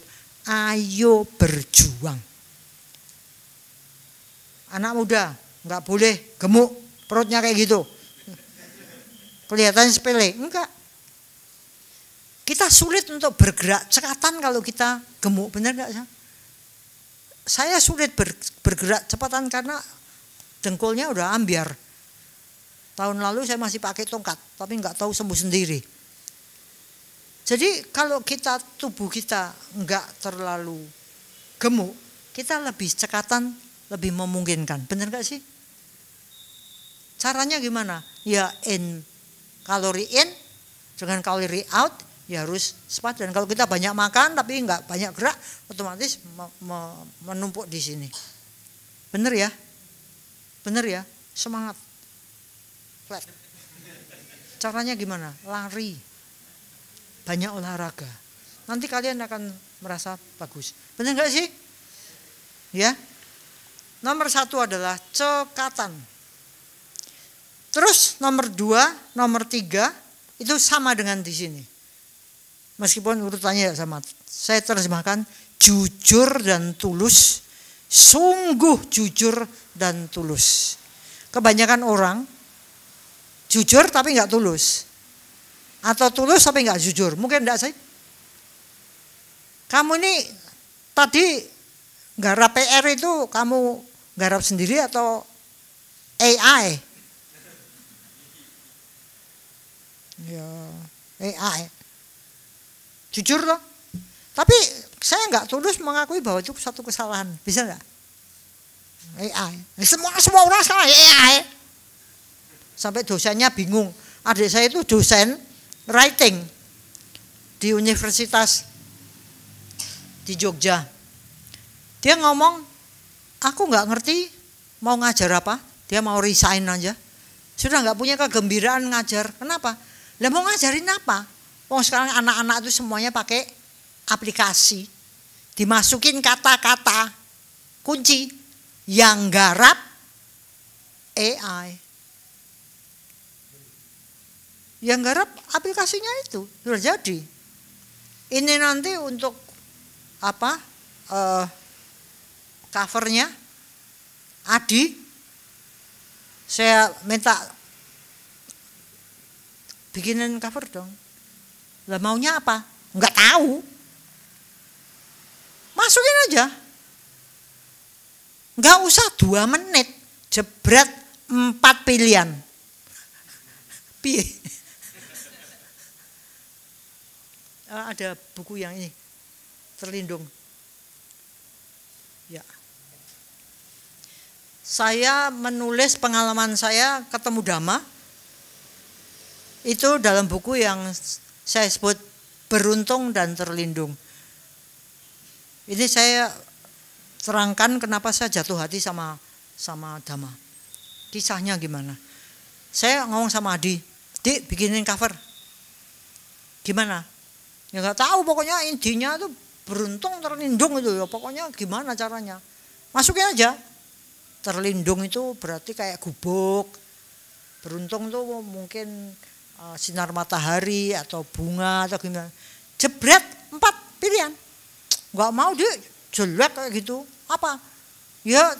ayo berjuang. Anak muda nggak boleh gemuk, perutnya kayak gitu. Kelihatannya sepele, enggak. Kita sulit untuk bergerak cekatan kalau kita gemuk, benar nggak? Saya sulit bergerak cepatan karena dengkulnya udah ambiar. Tahun lalu saya masih pakai tongkat, tapi nggak tahu sembuh sendiri. Jadi kalau kita tubuh kita nggak terlalu gemuk, kita lebih cekatan, lebih memungkinkan. Benar nggak sih? Caranya gimana? Ya kalori in dengan kalori out, ya harus sepadan. Kalau kita banyak makan tapi nggak banyak gerak, otomatis menumpuk di sini. Bener ya? Bener ya? Semangat. Flat. Caranya gimana? Lari. Banyak olahraga. Nanti kalian akan merasa bagus. Bener nggak sih? Ya. Nomor 1 adalah cekatan. Terus nomor 2, nomor 3 itu sama dengan di sini. Meskipun urutannya sama. Saya terjemahkan jujur dan tulus, sungguh jujur dan tulus. Kebanyakan orang jujur tapi nggak tulus, atau tulus tapi nggak jujur. Mungkin enggak sih? Kamu ini tadi garap PR itu kamu garap sendiri atau AI? Ya, AI. Jujur loh. Tapi saya nggak tulus mengakui bahwa itu satu kesalahan. Bisa nggak? AI. Semua orang sekarang AI. Sampai dosennya bingung. Adik saya itu dosen writing di universitas di Jogja. Dia ngomong, aku nggak ngerti mau ngajar apa. Dia mau resign aja. Sudah nggak punya kegembiraan ngajar. Kenapa? Lah mau ngajarin apa? Oh sekarang anak-anak itu semuanya pakai aplikasi. Dimasukin kata-kata kunci yang garap AI. Yang garap aplikasinya itu sudah jadi. Ini nanti untuk apa? Covernya Adi, saya minta bikinin cover dong. Lah maunya apa? Enggak tahu. Masukin aja. Enggak usah 2 menit, jebret 4 pilihan. Piye? Ada buku yang ini terlindung. Ya. Saya menulis pengalaman saya ketemu Dhamma. Itu dalam buku yang saya sebut beruntung dan terlindung. Ini saya terangkan kenapa saya jatuh hati sama Dhamma. Kisahnya gimana? Saya ngomong sama Adi, Dik bikinin cover. Gimana? Ya nggak tahu, pokoknya intinya tuh beruntung terlindung itu ya. Pokoknya gimana caranya? Masukin aja. Terlindung itu berarti kayak gubuk. Beruntung tuh mungkin sinar matahari atau bunga atau gimana. Jebret 4 pilihan. Nggak mau dia jelek kayak gitu. Apa? Ya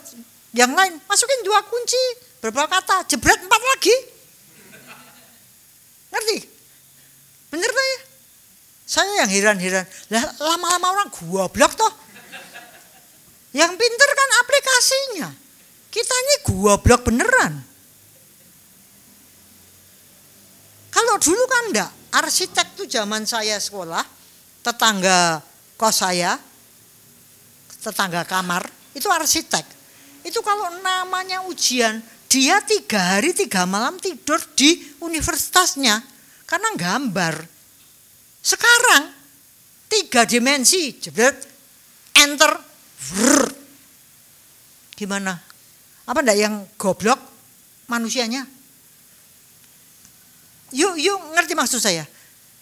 yang lain masukin 2 kunci, berapa kata, jebret 4 lagi. Ngerti? Bener tuh ya? Saya yang heran-heran. Lah lama-lama orang goblok toh. Yang pinter kan aplikasinya. Kita ini goblok beneran. Kalau dulu kan enggak. Arsitek tuh zaman saya sekolah, tetangga kos saya, tetangga kamar, itu arsitek. Itu kalau namanya ujian, dia 3 hari 3 malam tidur di universitasnya. Karena gambar. Sekarang 3 dimensi, jebret, enter, vrr. Gimana? Apa enggak yang goblok manusianya? Yuk ngerti maksud saya.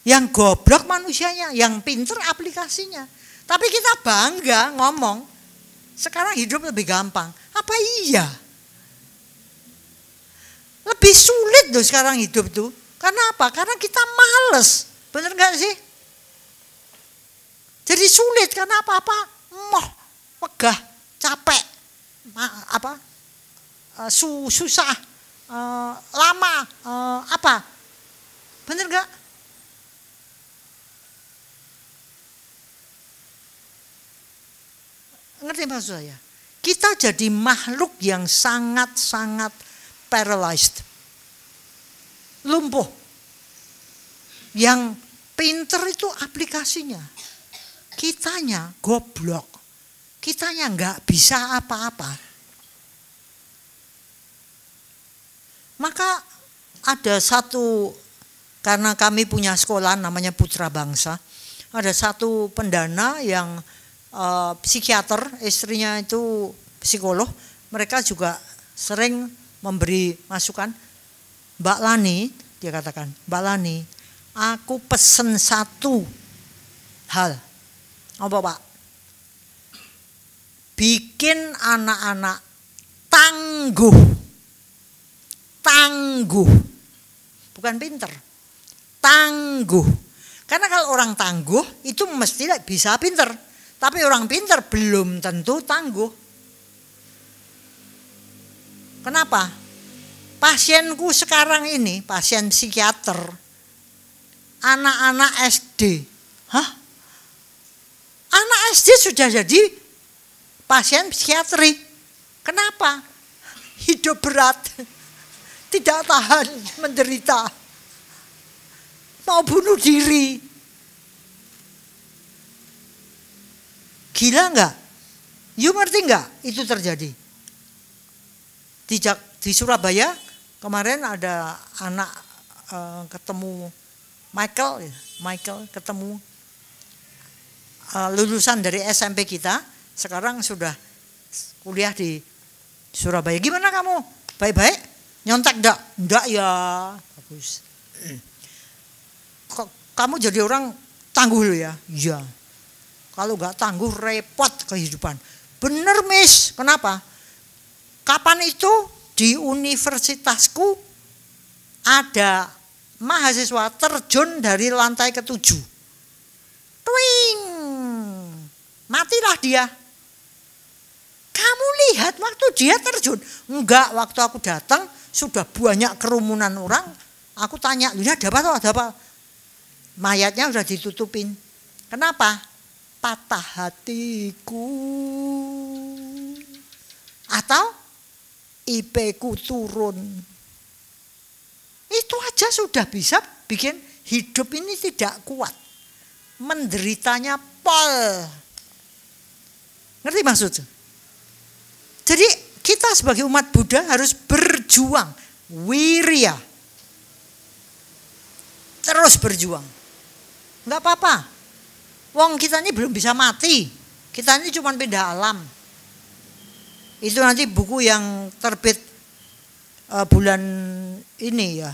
Yang goblok manusianya, yang pinter aplikasinya. Tapi kita bangga ngomong, sekarang hidup lebih gampang. Apa iya? Lebih sulit loh sekarang hidup tuh. Karena apa? Karena kita males. Bener gak sih? Jadi sulit karena apa-apa moh, megah, capek, susah, lama, apa? Bener gak? Ngerti maksud saya? Kita jadi makhluk yang sangat-sangat paralyzed. Lumpuh. Yang pinter itu aplikasinya. Kitanya goblok. Kitanya nggak bisa apa-apa. Maka ada satu, karena kami punya sekolah namanya Putra Bangsa. Ada satu pendana yang psikiater, istrinya itu psikolog. Mereka juga sering memberi masukan. Mbak Lani, dia katakan, Mbak Lani, aku pesen satu hal. Apa Pak? Bikin anak-anak tangguh. Tangguh. Bukan pinter. Tangguh. Karena kalau orang tangguh itu mesti bisa pinter. Tapi orang pinter belum tentu tangguh. Kenapa? Pasienku sekarang ini, pasien psikiater, anak-anak SD. Hah? Anak SD sudah jadi pasien psikiatri. Kenapa? Hidup berat. Tidak tahan menderita. Mau bunuh diri. Gila enggak? You ngerti enggak itu terjadi? Di Surabaya kemarin ada anak ketemu Michael ketemu lulusan dari SMP kita, sekarang sudah kuliah di Surabaya. Gimana kamu? Baik-baik? Nyontek enggak? Enggak ya. Bagus. Kamu jadi orang tangguh loh ya? Iya. Kalau enggak tangguh repot kehidupan. Bener Miss, kenapa? Kapan itu di universitasku ada mahasiswa terjun dari lantai ke-7. Twing! Matilah dia. Kamu lihat waktu dia terjun? Enggak, waktu aku datang sudah banyak kerumunan orang. Aku tanya, lihat ada apa? Mayatnya sudah ditutupin. Kenapa? Patah hatiku. Atau IP-ku turun. Itu aja sudah bisa bikin hidup ini tidak kuat. Menderitanya pol. Ngerti maksudnya? Jadi kita sebagai umat Buddha harus berjuang. Wirya. Terus berjuang. Enggak apa-apa. Wong kita ini belum bisa mati. Kita ini cuma pindah alam. Itu nanti buku yang terbit bulan ini ya.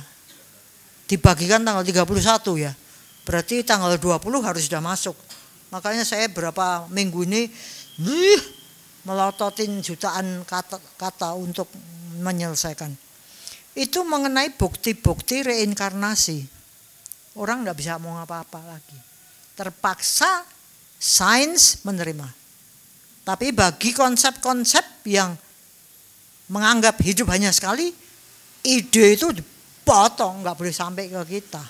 Dibagikan tanggal 31 ya. Berarti tanggal 20 harus sudah masuk. Makanya saya berapa minggu ini melototin jutaan kata untuk menyelesaikan. Itu mengenai bukti-bukti reinkarnasi. orang nggak bisa mau apa-apa lagi. Terpaksa sains menerima. Tapi bagi konsep-konsep yang menganggap hidup hanya sekali, ide itu dipotong, nggak boleh sampai ke kita.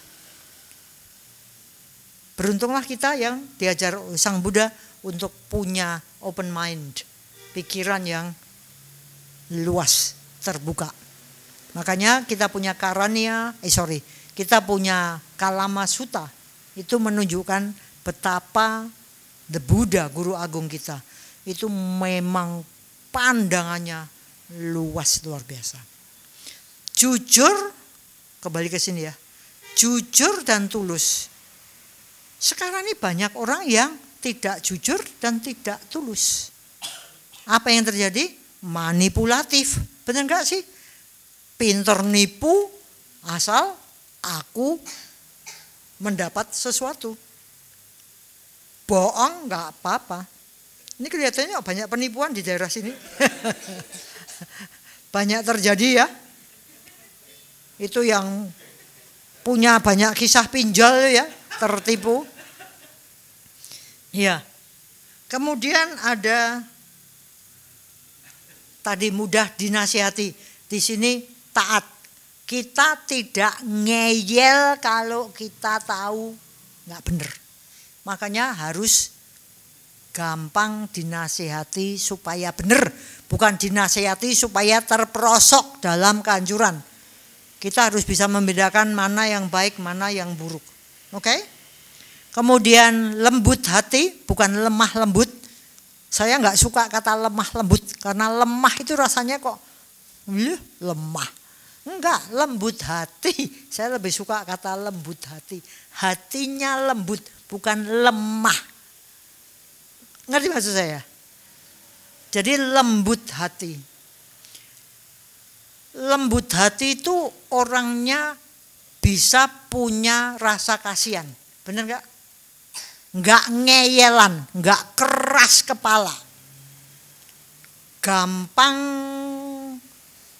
Beruntunglah kita yang diajar Sang Buddha untuk punya open mind, pikiran yang luas, terbuka. Makanya kita punya kita punya Kalama Sutta. Itu menunjukkan betapa the Buddha, guru agung kita, itu memang pandangannya luas, luar biasa. Jujur, kembali ke sini ya, jujur dan tulus. Sekarang ini banyak orang yang tidak jujur dan tidak tulus. Apa yang terjadi? Manipulatif. Benar enggak sih? Pinter nipu asal aku mendapat sesuatu. Bohong enggak apa-apa. Ini kelihatannya banyak penipuan di daerah sini. Banyak terjadi ya. Itu yang punya banyak kisah pinjol ya, tertipu. Ya. Kemudian ada tadi mudah dinasihati. Di sini taat. Kita tidak ngeyel kalau kita tahu nggak benar. Makanya harus gampang dinasihati supaya benar. Bukan dinasihati supaya terperosok dalam kehancuran. Kita harus bisa membedakan mana yang baik, mana yang buruk. Oke? Kemudian lembut hati, bukan lemah lembut. Saya nggak suka kata lemah lembut. Karena lemah itu rasanya kok lemah. Enggak, lembut hati. Saya lebih suka kata lembut hati. Hatinya lembut, bukan lemah. Ngerti maksud saya? Jadi lembut hati. Lembut hati itu orangnya bisa punya rasa kasihan. Benar enggak? Enggak ngeyelan, enggak keras kepala. Gampang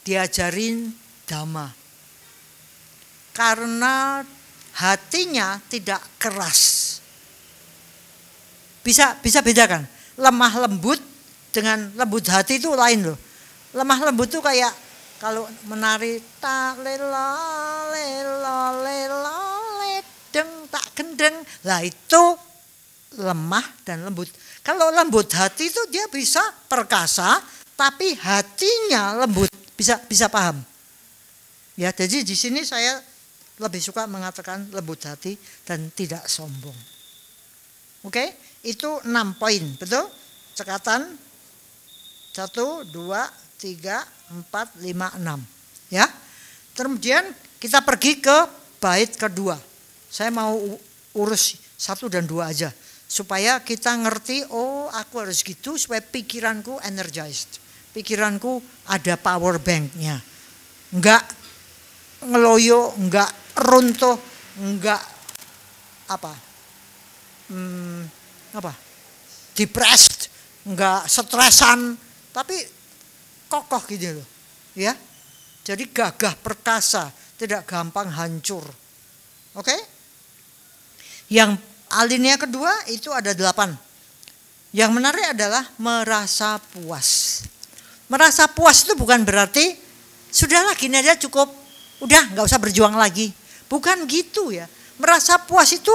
diajarin dhamma. Karena hatinya tidak keras. Bisa bedakan. Lemah lembut dengan lembut hati itu lain loh. Lemah lembut itu kayak kalau menari tak lela lela lela ledeng tak gendeng. Lah itu lemah dan lembut. Kalau lembut hati itu dia bisa perkasa tapi hatinya lembut. Bisa paham? Ya, jadi di sini saya lebih suka mengatakan lembut hati dan tidak sombong. Oke, itu 6 poin, betul? Cekatan 1, 2, 3, 4, 5, 6. Ya. Kemudian kita pergi ke bait kedua. Saya mau urus 1 dan 2 aja. Supaya kita ngerti, oh aku harus gitu supaya pikiranku energized. Pikiranku ada power banknya. Enggak ngeloyo, enggak runtuh, enggak depressed, enggak stresan, tapi kokoh gitu loh, ya. Jadi gagah perkasa, tidak gampang hancur. Oke? Yang alinea kedua itu ada 8. Yang menarik adalah merasa puas. Merasa puas itu bukan berarti sudahlah gini aja cukup, udah nggak usah berjuang lagi. Bukan gitu ya. Merasa puas itu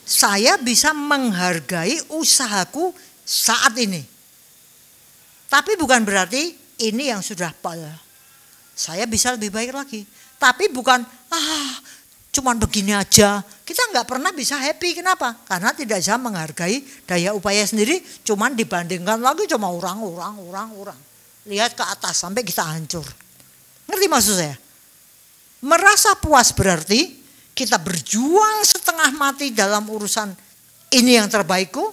saya bisa menghargai usahaku saat ini. Tapi bukan berarti ini yang sudah saya bisa lebih baik lagi. Tapi bukan cuman begini aja. Kita nggak pernah bisa happy. Kenapa? Karena tidak bisa menghargai daya upaya sendiri. Cuman dibandingkan lagi cuma orang. Lihat ke atas sampai kita hancur. Ngerti maksud saya? Merasa puas berarti kita berjuang setengah mati dalam urusan ini yang terbaikku.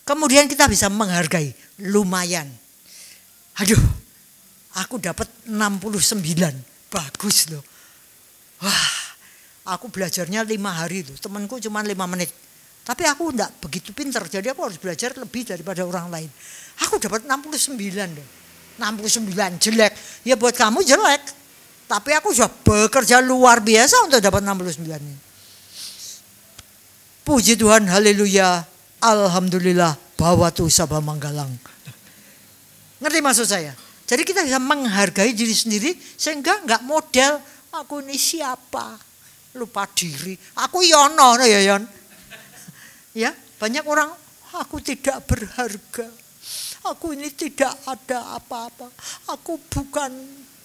Kemudian kita bisa menghargai lumayan. Aduh, aku dapat 69. Bagus loh. Wah, aku belajarnya 5 hari loh. Temanku cuma 5 menit. Tapi aku enggak begitu pintar. Jadi aku harus belajar lebih daripada orang lain. Aku dapat 69 loh. 69 jelek. Ya buat kamu jelek. Tapi aku sudah bekerja luar biasa untuk dapat 69 ini. Puji Tuhan, haleluya, alhamdulillah, bawatu sabah manggalang. Ngerti maksud saya? Jadi kita bisa menghargai diri sendiri sehingga nggak model aku ini siapa, lupa diri. Aku Yono ya Yon. Ya, banyak orang aku tidak berharga. Aku ini tidak ada apa-apa. Aku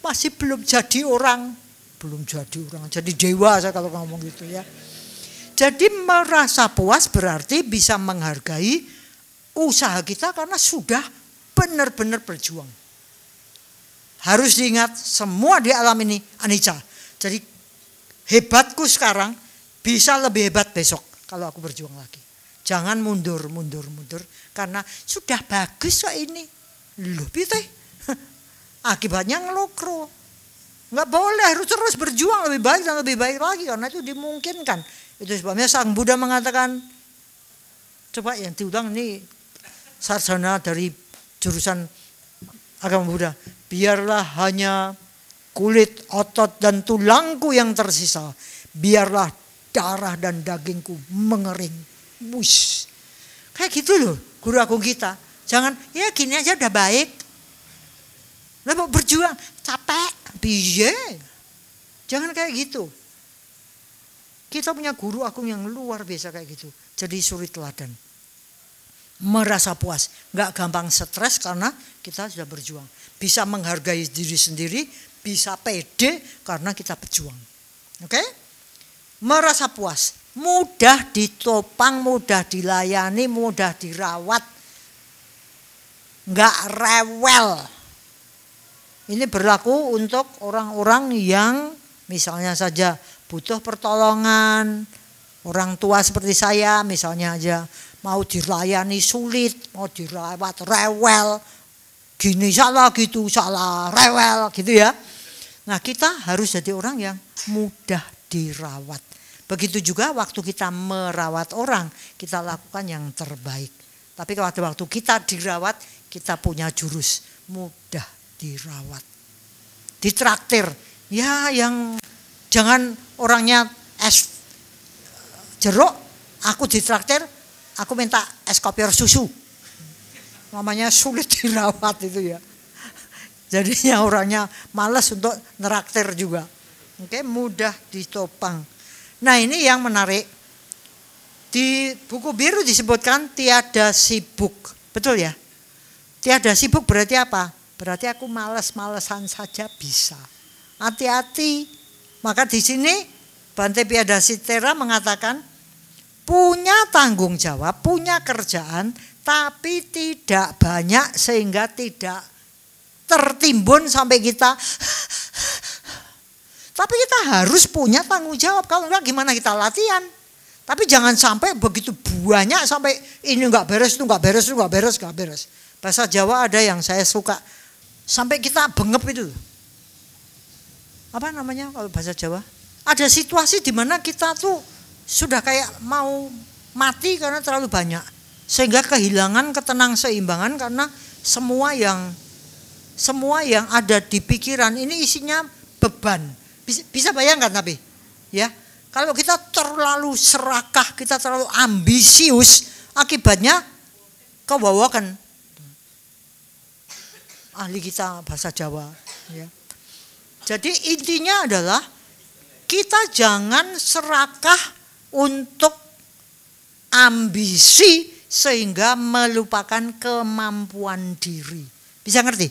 masih belum jadi orang. Belum jadi orang, jadi dewa saya kalau ngomong gitu ya. Jadi merasa puas berarti bisa menghargai usaha kita karena sudah benar-benar berjuang. Harus diingat semua di alam ini anicca. Jadi hebatku sekarang bisa lebih hebat besok kalau aku berjuang lagi. Jangan mundur karena sudah bagus kok ini. Loh piteh. Akibatnya ngelokro. Nggak boleh, harus terus berjuang lebih baik dan lebih baik lagi karena itu dimungkinkan. Itu sebabnya Sang Buddha mengatakan, coba yang diulang ini sarjana dari jurusan agama Buddha. Biarlah hanya kulit, otot dan tulangku yang tersisa. Biarlah darah dan dagingku mengering. Wush. Kayak gitu loh guru agung kita. Jangan ya gini aja udah baik. Lah berjuang capek, biye. Jangan kayak gitu. Kita punya guru agung yang luar biasa kayak gitu. Jadi suri teladan. Merasa puas. Nggak gampang stres karena kita sudah berjuang. Bisa menghargai diri sendiri. Bisa pede karena kita berjuang. Oke? Merasa puas. Mudah ditopang, mudah dilayani, mudah dirawat. Nggak rewel. Ini berlaku untuk orang-orang yang misalnya saja butuh pertolongan, orang tua seperti saya misalnya aja mau dilayani sulit, mau dirawat rewel, gini salah gitu salah rewel gitu ya. Nah kita harus jadi orang yang mudah dirawat. Begitu juga waktu kita merawat orang kita lakukan yang terbaik. Tapi waktu kita dirawat kita punya jurus mudah dirawat. Ditraktir ya yang jangan orangnya es jeruk, aku ditraktir, aku minta es kopior susu. Namanya sulit dirawat itu ya. Jadinya orangnya malas untuk neraktir juga. Oke, mudah ditopang. Nah ini yang menarik. Di buku biru disebutkan tiada sibuk. Betul ya? Tiada sibuk berarti apa? Berarti aku malas-malesan saja bisa. Hati-hati. Maka di sini Bante Piadasitera mengatakan punya tanggung jawab, punya kerjaan, tapi tidak banyak sehingga tidak tertimbun sampai kita. Tapi kita harus punya tanggung jawab, kalau enggak gimana kita latihan. Tapi jangan sampai begitu banyak sampai ini enggak beres, itu enggak beres, itu enggak beres, enggak beres. Bahasa Jawa ada yang saya suka, sampai kita bengep itu. Apa namanya kalau bahasa Jawa? Ada situasi di mana kita tuh sudah kayak mau mati karena terlalu banyak. Sehingga kehilangan ketenangseimbangan karena semua yang ada di pikiran ini isinya beban. Bisa bayangkan tapi ya. Kalau kita terlalu serakah, kita terlalu ambisius, akibatnya kebawakan. Ahli kita bahasa Jawa ya. Jadi intinya adalah kita jangan serakah untuk ambisi sehingga melupakan kemampuan diri. Bisa ngerti?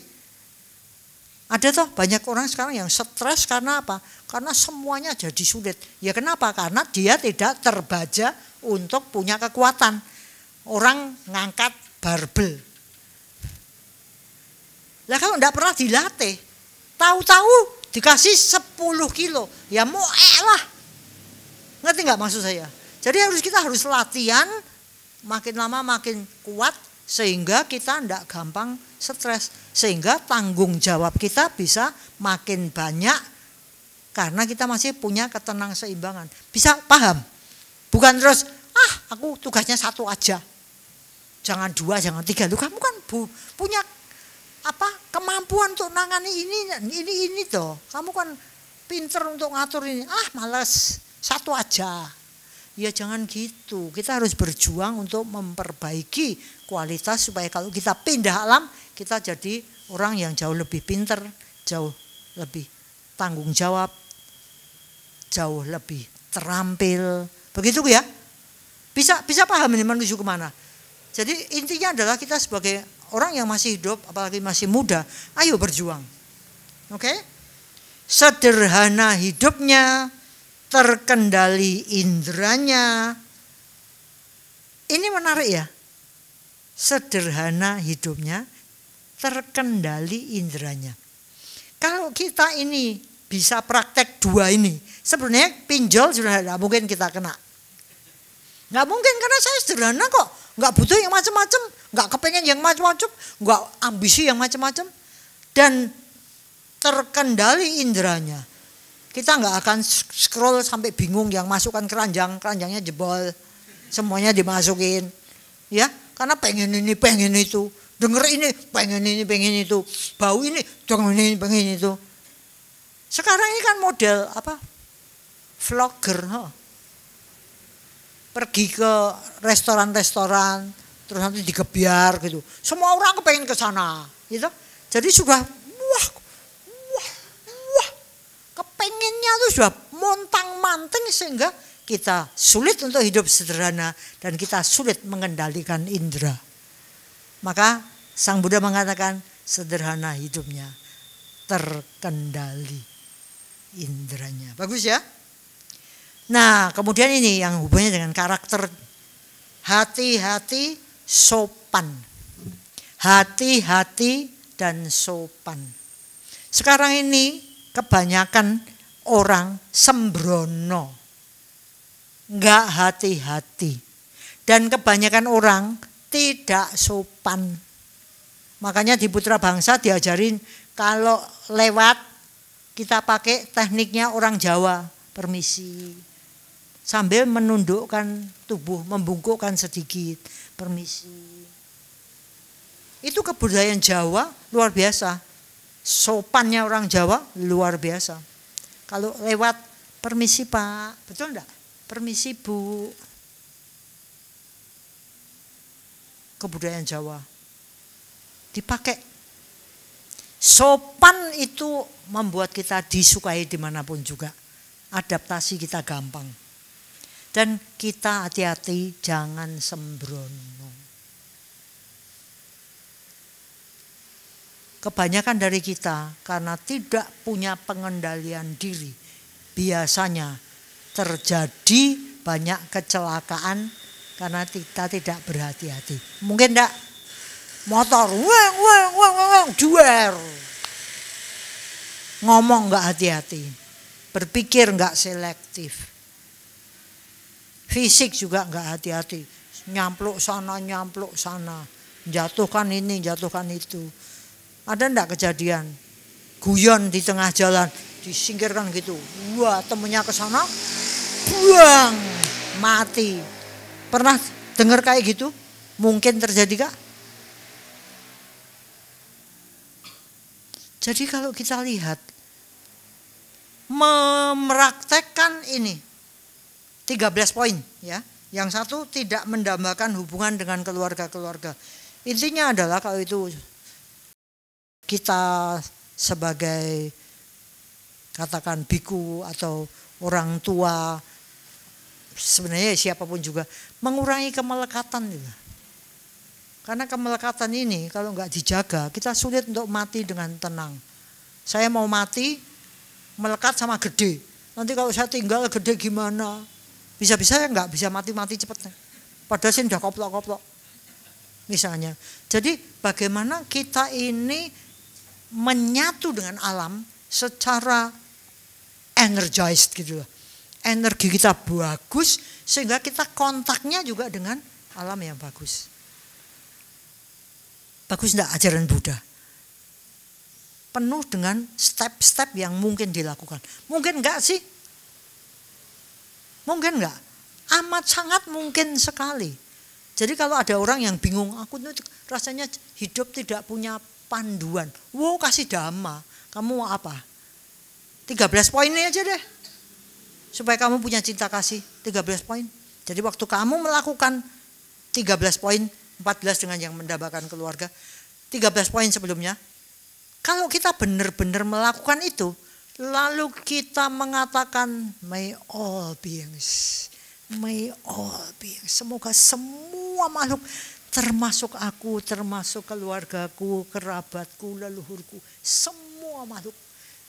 Ada toh banyak orang sekarang yang stres karena apa? Karena semuanya jadi sulit. Ya kenapa? Karena dia tidak terbaja untuk punya kekuatan. Orang ngangkat barbel. Lah kalau tidak pernah dilatih, tahu-tahu dikasih 10 kilo, ya moek lah. Ngerti nggak maksud saya? Jadi kita harus latihan, makin lama makin kuat, sehingga kita tidak gampang stres. Sehingga tanggung jawab kita bisa makin banyak, karena kita masih punya ketenangseimbangan. Bisa paham? Bukan terus, aku tugasnya 1 aja. Jangan 2, jangan 3. Lu kamu kan punya kemampuan untuk nangani ini toh. Kamu kan pinter untuk ngatur ini. Malas 1 aja. Ya jangan gitu. Kita harus berjuang untuk memperbaiki kualitas supaya kalau kita pindah alam, kita jadi orang yang jauh lebih pinter, jauh lebih tanggung jawab, jauh lebih terampil. Begitu ya? Bisa paham ini menuju kemana? Jadi intinya adalah kita sebagai orang yang masih hidup, apalagi masih muda, ayo berjuang. Oke? Sederhana hidupnya, terkendali indranya. Ini menarik ya. Sederhana hidupnya, terkendali indranya. Kalau kita ini bisa praktek dua ini, sebenarnya pinjol sudah tidak mungkin kita kena. Nggak mungkin karena saya sederhana kok. Nggak butuh yang macam-macam, nggak kepengen yang macam-macam, nggak ambisi yang macam-macam. Dan terkendali indranya. Kita nggak akan scroll sampai bingung yang masukkan keranjang, keranjangnya jebol, semuanya dimasukin, ya karena pengen ini pengen itu, denger ini pengen itu, bau ini pengen itu. Sekarang ini kan model apa? Vlogger, pergi ke restoran-restoran, terus nanti digebiar gitu. Semua orang kepengen ke sana, gitu. Jadi sudah wah, kepengennya tuh sudah montang-manting sehingga kita sulit untuk hidup sederhana dan kita sulit mengendalikan indera. Maka Sang Buddha mengatakan sederhana hidupnya, terkendali inderanya. Bagus ya? Nah, kemudian ini yang hubungannya dengan karakter hati-hati sopan. Hati-hati dan sopan. Sekarang ini kebanyakan orang sembrono, enggak hati-hati, dan kebanyakan orang tidak sopan. Makanya di Putra Bangsa diajarin kalau lewat kita pakai tekniknya orang Jawa, permisi, sambil menundukkan tubuh, membungkukkan sedikit, permisi. Itu kebudayaan Jawa luar biasa. Sopannya orang Jawa luar biasa. Kalau lewat, permisi Pak, betul enggak? Permisi Bu. Kebudayaan Jawa dipakai. Sopan itu membuat kita disukai dimanapun juga. Adaptasi kita gampang. Dan kita hati-hati jangan sembrono. Kebanyakan dari kita karena tidak punya pengendalian diri, biasanya terjadi banyak kecelakaan karena kita tidak berhati-hati. Mungkin enggak motor, juer, ngomong enggak hati-hati, berpikir enggak selektif, fisik juga enggak hati-hati, nyampluk sana, jatuhkan ini, jatuhkan itu. Ada enggak kejadian guyon di tengah jalan disingkirkan gitu, wah temennya ke sana, buang, mati. Pernah dengar kayak gitu? Mungkin terjadi kak? Jadi kalau kita lihat mempraktekkan ini 13 poin ya. Yang satu tidak mendambakan hubungan dengan keluarga-keluarga. Intinya adalah kalau itu kita sebagai katakan biku atau orang tua, sebenarnya siapapun juga mengurangi kemelekatan juga. Karena kemelekatan ini kalau nggak dijaga kita sulit untuk mati dengan tenang. Saya mau mati melekat sama gede. Nanti kalau saya tinggal gede gimana? Bisa-bisa ya nggak bisa mati-mati cepet. Padahal sih udah koplok-koplok. Misalnya. Jadi bagaimana kita ini menyatu dengan alam secara energized gitu loh. Energi kita bagus sehingga kita kontaknya juga dengan alam yang bagus. Bagus enggak ajaran Buddha? Penuh dengan step-step yang mungkin dilakukan. Mungkin enggak sih? Mungkin enggak? Amat sangat mungkin sekali. Jadi kalau ada orang yang bingung, aku tuh rasanya hidup tidak punya panduan. Wow, kasih dhamma. Kamu mau apa? 13 poin ini aja deh. Supaya kamu punya cinta kasih. 13 poin. Jadi waktu kamu melakukan 13 poin, 14 dengan yang mendambakan keluarga, 13 poin sebelumnya, kalau kita benar-benar melakukan itu, lalu kita mengatakan may all beings, semoga semua makhluk, termasuk aku, termasuk keluargaku, kerabatku, leluhurku, semua makhluk,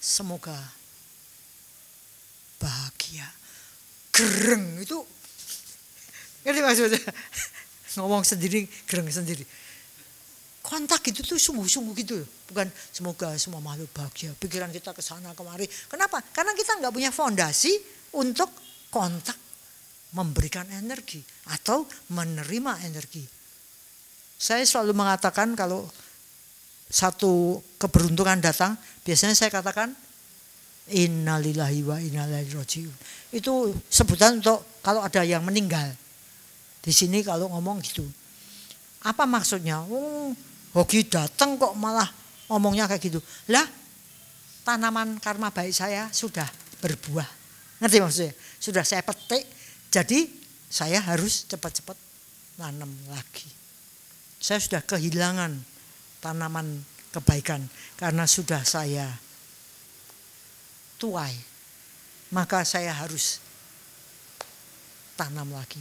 semoga bahagia. Gereng itu, ngerti maksudnya? Ngomong sendiri, gereng sendiri. Kontak itu tuh sungguh-sungguh gitu, bukan semoga semua makhluk bahagia. Pikiran kita ke sana kemari. Kenapa? Karena kita nggak punya fondasi untuk kontak, memberikan energi atau menerima energi. Saya selalu mengatakan kalau satu keberuntungan datang, biasanya saya katakan innalillahi wa inna ilaihi rajiun. Itu sebutan untuk kalau ada yang meninggal. Di sini kalau ngomong gitu. Apa maksudnya? Hoki datang kok malah ngomongnya kayak gitu. Lah, tanaman karma baik saya sudah berbuah. Ngerti maksudnya? Sudah saya petik, jadi saya harus cepat-cepat nanam lagi. Saya sudah kehilangan tanaman kebaikan karena sudah saya tuai. Maka saya harus tanam lagi.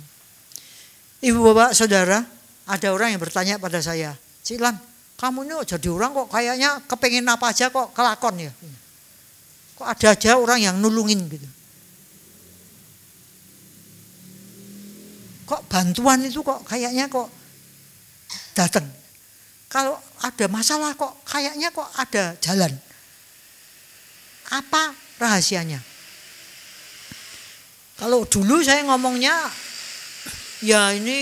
Ibu bapak saudara, ada orang yang bertanya pada saya, Cik Lan, kamu ini jadi orang kok kayaknya kepengen apa aja kok kelakon ya. Kok ada aja orang yang nulungin gitu. Kok bantuan itu kok kayaknya kok datang. Kalau ada masalah kok kayaknya kok ada jalan. Apa rahasianya? Kalau dulu saya ngomongnya, ya ini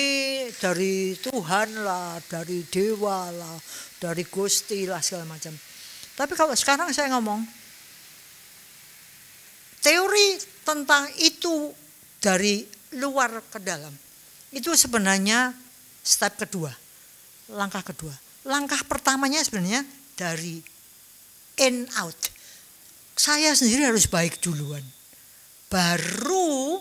dari Tuhan lah, dari dewa lah, dari Gusti lah segala macam. Tapi kalau sekarang saya ngomong, teori tentang itu dari luar ke dalam. Itu sebenarnya step kedua, langkah kedua. Langkah pertamanya sebenarnya dari in out. Saya sendiri harus baik duluan. Baru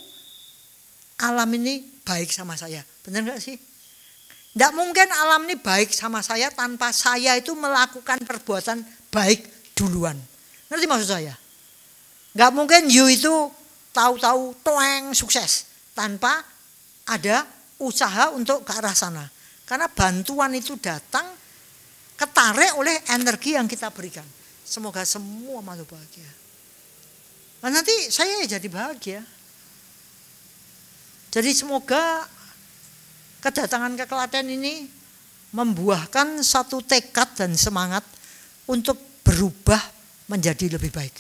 alam ini baik sama saya. Benar gak sih? Tidak mungkin alam ini baik sama saya tanpa saya itu melakukan perbuatan baik duluan. Ngerti maksud saya? Gak mungkin you itu tahu-tahu toeng sukses tanpa ada usaha untuk ke arah sana. Karena bantuan itu datang ketarik oleh energi yang kita berikan. Semoga semua makhluk bahagia. Nah, nanti saya jadi bahagia. Jadi semoga kedatangan ke Klaten ini membuahkan satu tekad dan semangat untuk berubah menjadi lebih baik.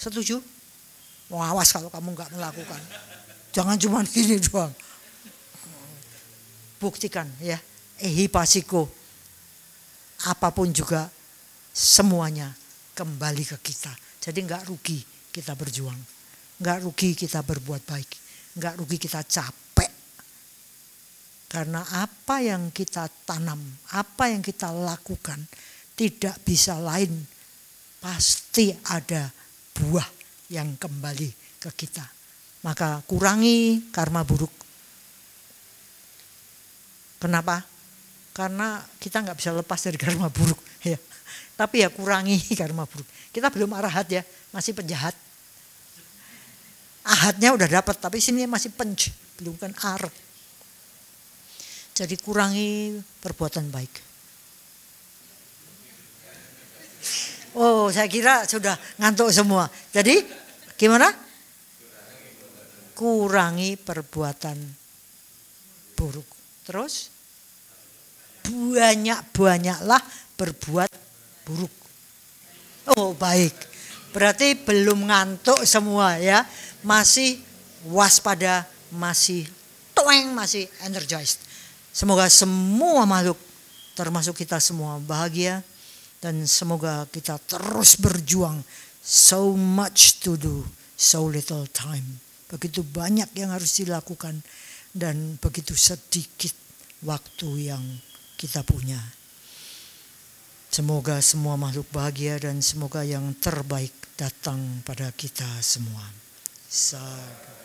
Setuju? Wah, awas kalau kamu nggak melakukan. Jangan cuma gini doang. Buktikan ya. Ehipasiko. Apapun juga semuanya kembali ke kita. Jadi nggak rugi kita berjuang. Nggak rugi kita berbuat baik. Nggak rugi kita capek. Karena apa yang kita tanam, apa yang kita lakukan tidak bisa lain. Pasti ada buah yang kembali ke kita. Maka kurangi karma buruk. Kenapa? Karena kita nggak bisa lepas dari karma buruk. Ya. Tapi ya kurangi karma buruk. Kita belum arahat ya, masih penjahat. Ahadnya udah dapat, tapi sini masih penj, belum kan ar. Jadi kurangi perbuatan baik. Oh, saya kira sudah ngantuk semua. Jadi gimana? Kurangi perbuatan buruk. Terus banyak-banyaklah berbuat buruk. Oh, baik. Berarti belum ngantuk semua ya. Masih waspada, masih toeng, masih energized. Semoga semua makhluk termasuk kita semua bahagia dan semoga kita terus berjuang. So much to do, so little time. Begitu banyak yang harus dilakukan dan begitu sedikit waktu yang kita punya. Semoga semua makhluk bahagia dan semoga yang terbaik datang pada kita semua. Sadhu.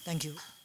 Thank you.